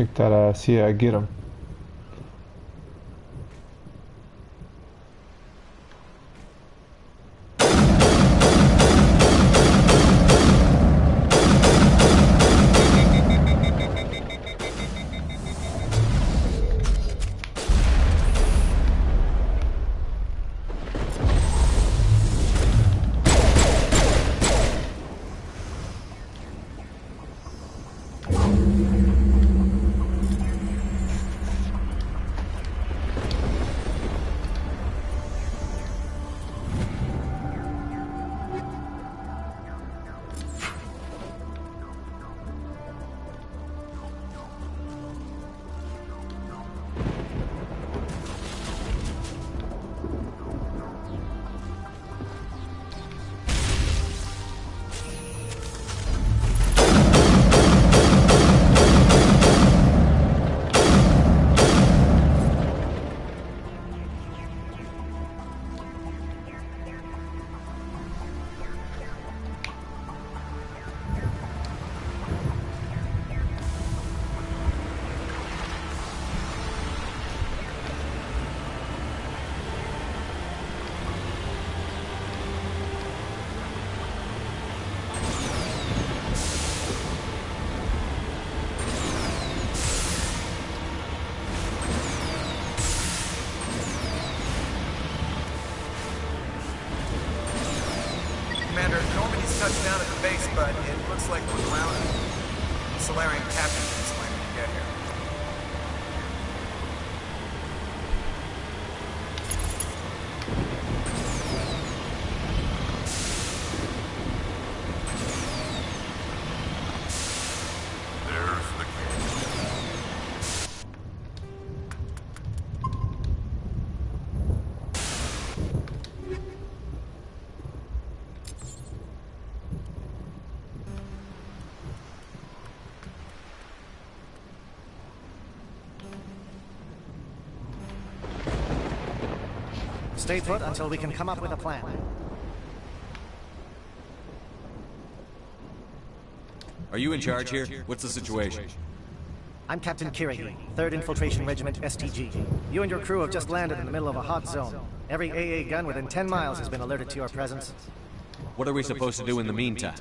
Kick that ass. Yeah, get him. touched down at the base, but it looks like we're grounded. The Solarian captain didn't explain when you get here. Stay put until we can come up with a plan. Are you in charge here? What's the situation? I'm Captain Kirihi, 3rd Infiltration Regiment STG. You and your crew have just landed in the middle of a hot zone. Every AA gun within 10 miles has been alerted to your presence. What are we supposed to do in the meantime?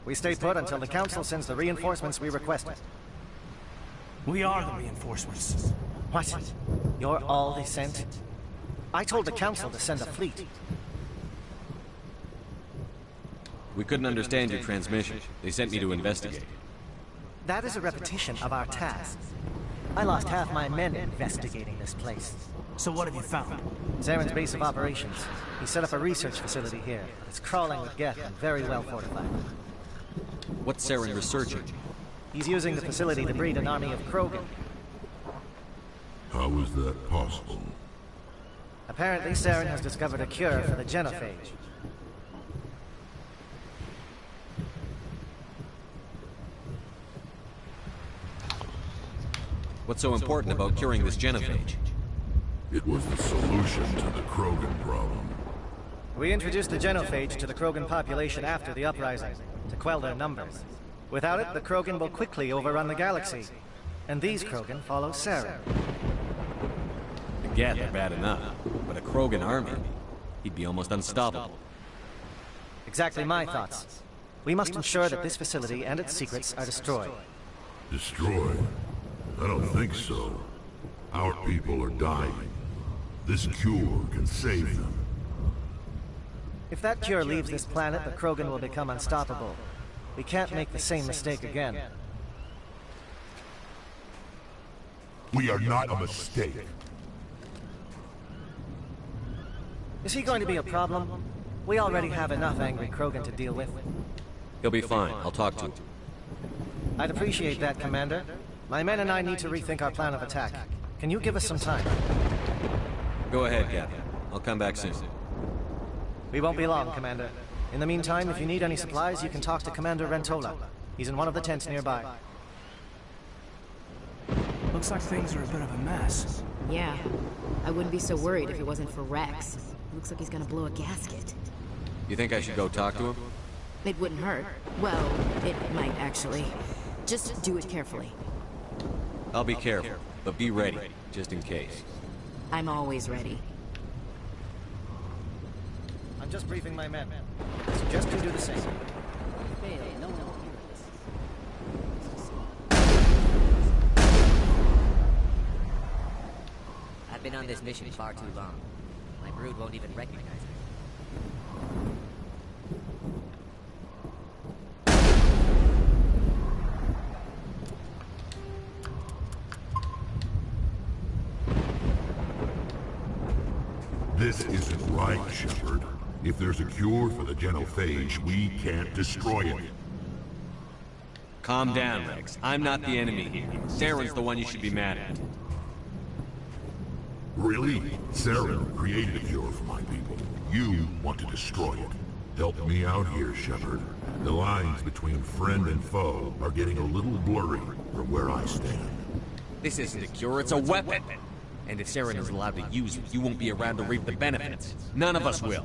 We stay put until the Council sends the reinforcements we requested. We are the reinforcements. What? You're all they sent? I told the Council to send a fleet. We couldn't understand your transmission. They sent me to investigate. That is a repetition of our task. I lost half my men investigating this place. So what have you found? Zaren's base of operations. He set up a research facility here. It's crawling with Geth and very well fortified. What's Saren researching? He's using the facility to breed an army of Krogan. How is that possible? Apparently, Saren has discovered a cure for the genophage. What's so important about curing this genophage? It was the solution to the Krogan problem. We introduced the genophage to the Krogan population after the uprising, to quell their numbers. Without it, the Krogan will quickly overrun the galaxy. And these Krogan follow Saren. The Geth are bad enough, but a Krogan army, he'd be almost unstoppable. Exactly my thoughts. We must ensure that this facility and its secrets are destroyed. Destroyed? I don't think so. Our people are dying. This cure can save them. If that cure leaves this planet, the Krogan will become unstoppable. We can't make the same mistake again. We are not a mistake. Is he going to be a problem? We already have enough angry Krogan to deal with. He'll be fine. I'll talk to him. I'd appreciate that, Commander. My men and I need to rethink our plan of attack. Can you give us some time? Go ahead, Captain. I'll come back soon. We won't be long, Commander. In the meantime, if you need any supplies, you can talk to Commander Rentola. He's in one of the tents nearby. Looks like things are a bit of a mess. Yeah. I wouldn't be so worried if it wasn't for Rex. Looks like he's gonna blow a gasket. You think I should go talk to him? It wouldn't hurt. Well, it might actually. Just do it carefully. I'll be careful, but be ready, just in case. I'm always ready. I'm just briefing my men. I suggest you do the same. I've been on this mission far too long. My brood won't even recognize me. This isn't right, Shepard. If there's a cure for the genophage, we can't destroy it. Calm down, Rex. I'm not the enemy here. Saren's the one you should be mad at. Really? Saren created a cure for my people. You want to destroy it. Help me out here, Shepard. The lines between friend and foe are getting a little blurry from where I stand. This isn't a cure, it's a weapon! And if Saren is allowed to use it, you won't be around to reap the benefits. None of us will.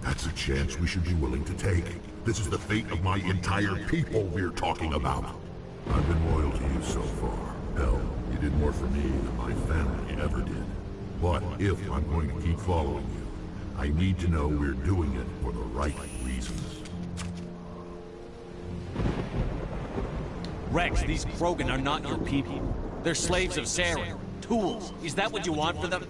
That's a chance we should be willing to take. This is the fate of my entire people we're talking about. I've been loyal to you so far. Hell, you did more for me than my family ever did. But if I'm going to keep following you, I need to know we're doing it for the right reasons. Rex, these Krogan are not your people. They're slaves of Saren. Tools. Is that what you want for them?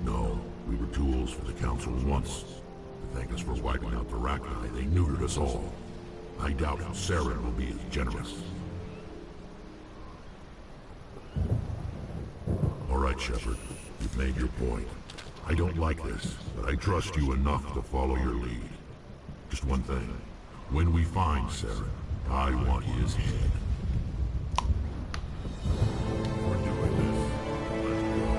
No, we were tools for the Council once. To thank us for wiping out the Rachni, they neutered us all. I doubt Saren will be as generous. All right, Shepard. You've made your point. I don't like this, but I trust you enough to follow your lead. Just one thing. When we find Saren, I want his head. We're doing this. Let's go.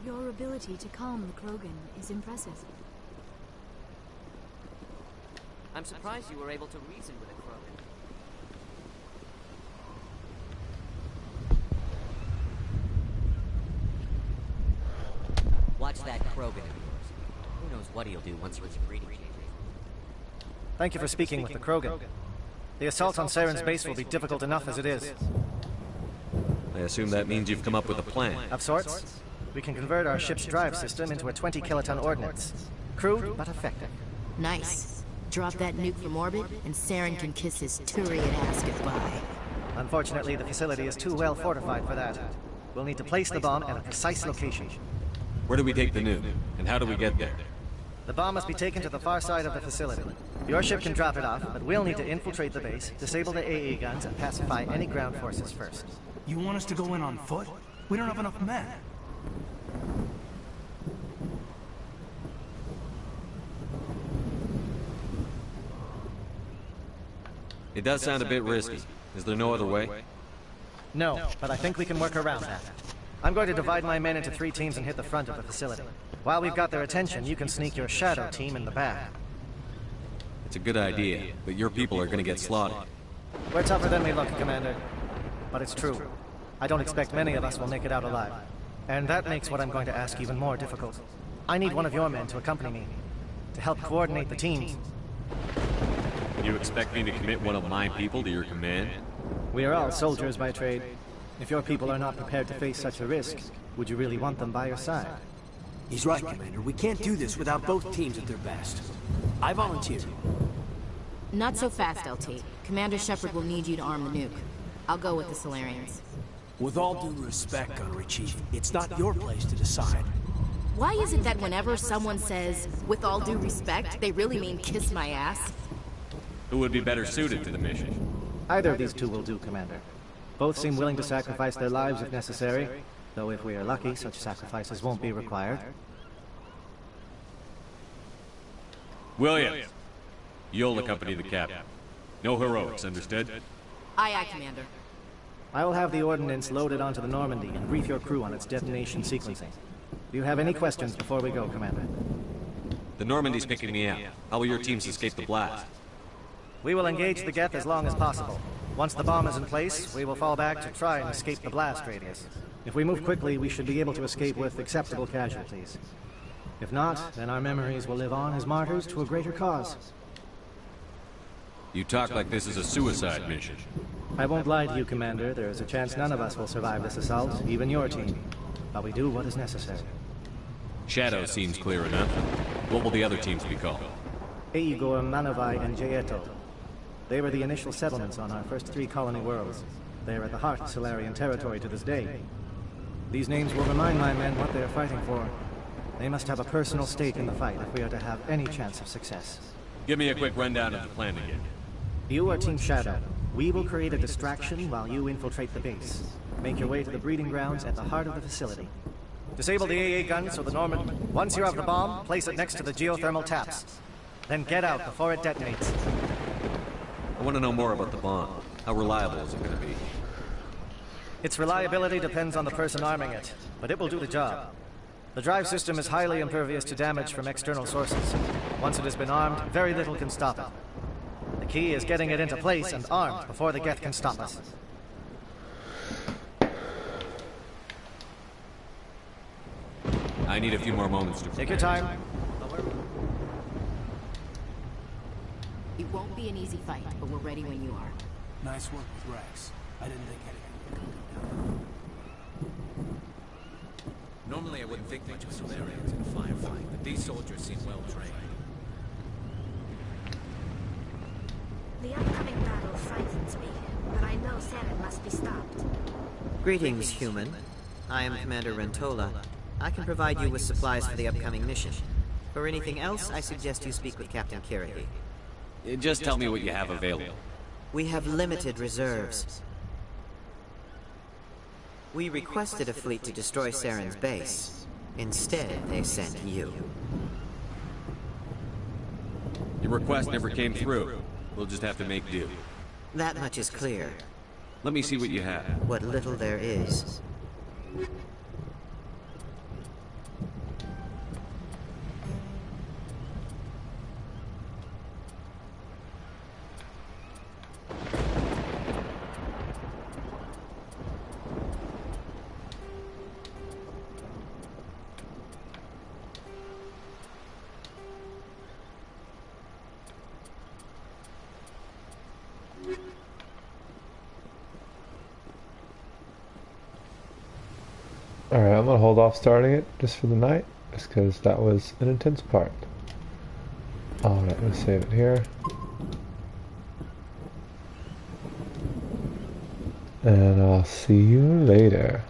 Your ability to calm the Krogan is impressive. I'm surprised you were able to reason with a Krogan. Watch that Krogan of yours. Who knows what he'll do once his breeding changes. Thank you for speaking with the Krogan. The assault on Saren's base will be difficult enough as it is. I assume that means you've come up with a plan. Of sorts. We can convert our ship's drive system into a 20-kiloton ordnance. Crude, but effective. Nice. Drop that nuke from orbit, and Saren can kiss his Turian ass goodbye. Unfortunately, the facility is too well fortified for that. We'll need to place the bomb at a precise location. Where do we take the nuke? And how do we get there? The bomb must be taken to the far side of the facility. Your ship can drop it off, but we'll need to infiltrate the base, disable the AE guns, and pacify any ground forces first. You want us to go in on foot? We don't have enough men. It does sound a bit risky. Is there no other way? No, but I think we can work around that. I'm going to divide my men into 3 teams and hit the front of the facility. While we've got their attention, you can sneak your shadow team in the back. It's a good idea, but your people are going to get slaughtered. We're tougher than we look, Commander. But it's true. I don't expect many of us will make it out alive. And that makes what I'm going to ask even more difficult. I need one of your men to accompany me, to help coordinate the teams. You expect me to commit one of my people to your command? We are all soldiers by trade. If your people are not prepared to face such a risk, would you really want them by your side? He's right, Commander. We can't do this without both teams at their best. I volunteer. Not so fast, LT. Commander Shepard will need you to arm the nuke. I'll go with the Solarians. With all due respect, Gunnery Chief, it's not your place to decide. Why is it that whenever someone says, with all due respect, they really mean kiss my ass? Who would be better suited to the mission? Either of these two will do, Commander. Both seem willing to sacrifice their lives if necessary, though if we are lucky, such sacrifices won't be required. Williams, you'll accompany the captain. No heroics, understood? Aye, aye, Commander. I will have the ordnance loaded onto the Normandy and brief your crew on its detonation sequencing. Do you have any questions before we go, Commander? The Normandy's picking me up. How will your teams escape the blast? We will engage the Geth as long as possible. Once the bomb is in place, we will fall back to try and escape the blast radius. If we move quickly, we should be able to escape with acceptable casualties. If not, then our memories will live on as martyrs to a greater cause. You talk like this is a suicide mission. I won't lie to you, Commander. There is a chance none of us will survive this assault, even your team. But we do what is necessary. Shadow seems clear enough. What will the other teams be called? Igor, Manovai, and Jaeto. They were the initial settlements on our first 3 colony worlds. They are at the heart of Solarian territory to this day. These names will remind my men what they are fighting for. They must have a personal stake in the fight if we are to have any chance of success. Give me a quick rundown of the plan again. You are Team Shadow. We will create a distraction while you infiltrate the base. Make your way to the breeding grounds at the heart of the facility. Disable the AA gun so the Norman... Once you have the bomb, place it next to the geothermal taps. Then get out before it detonates. I want to know more about the bomb. How reliable is it going to be? Its reliability depends on the person arming it, but it will do the job. The drive system is highly impervious to damage from external sources. Once it has been armed, very little can stop it. The key is getting it into place and armed before the Geth can stop us. I need a few more moments to... Take your time. It won't be an easy fight, but we're ready when you are. Nice work with Rex. I didn't think anything would come down. Normally I wouldn't think much of Solarians in a firefight, but these soldiers seem well trained. The upcoming battle frightens me, but I know Saren must be stopped. Greetings, human. I am Commander Rentola. I can provide you with supplies for the upcoming mission. For anything else, I suggest you speak with Captain Kiriki. Just tell me what you have available. We have limited reserves. We requested a fleet to destroy Saren's base. Instead, they sent you. Your request never came through. We'll just have to make do. That much is clear. Let me see what you have. What little there is. Alright, I'm gonna hold off starting it just for the night, just because that was an intense part. Alright, let's save it here. And I'll see you later.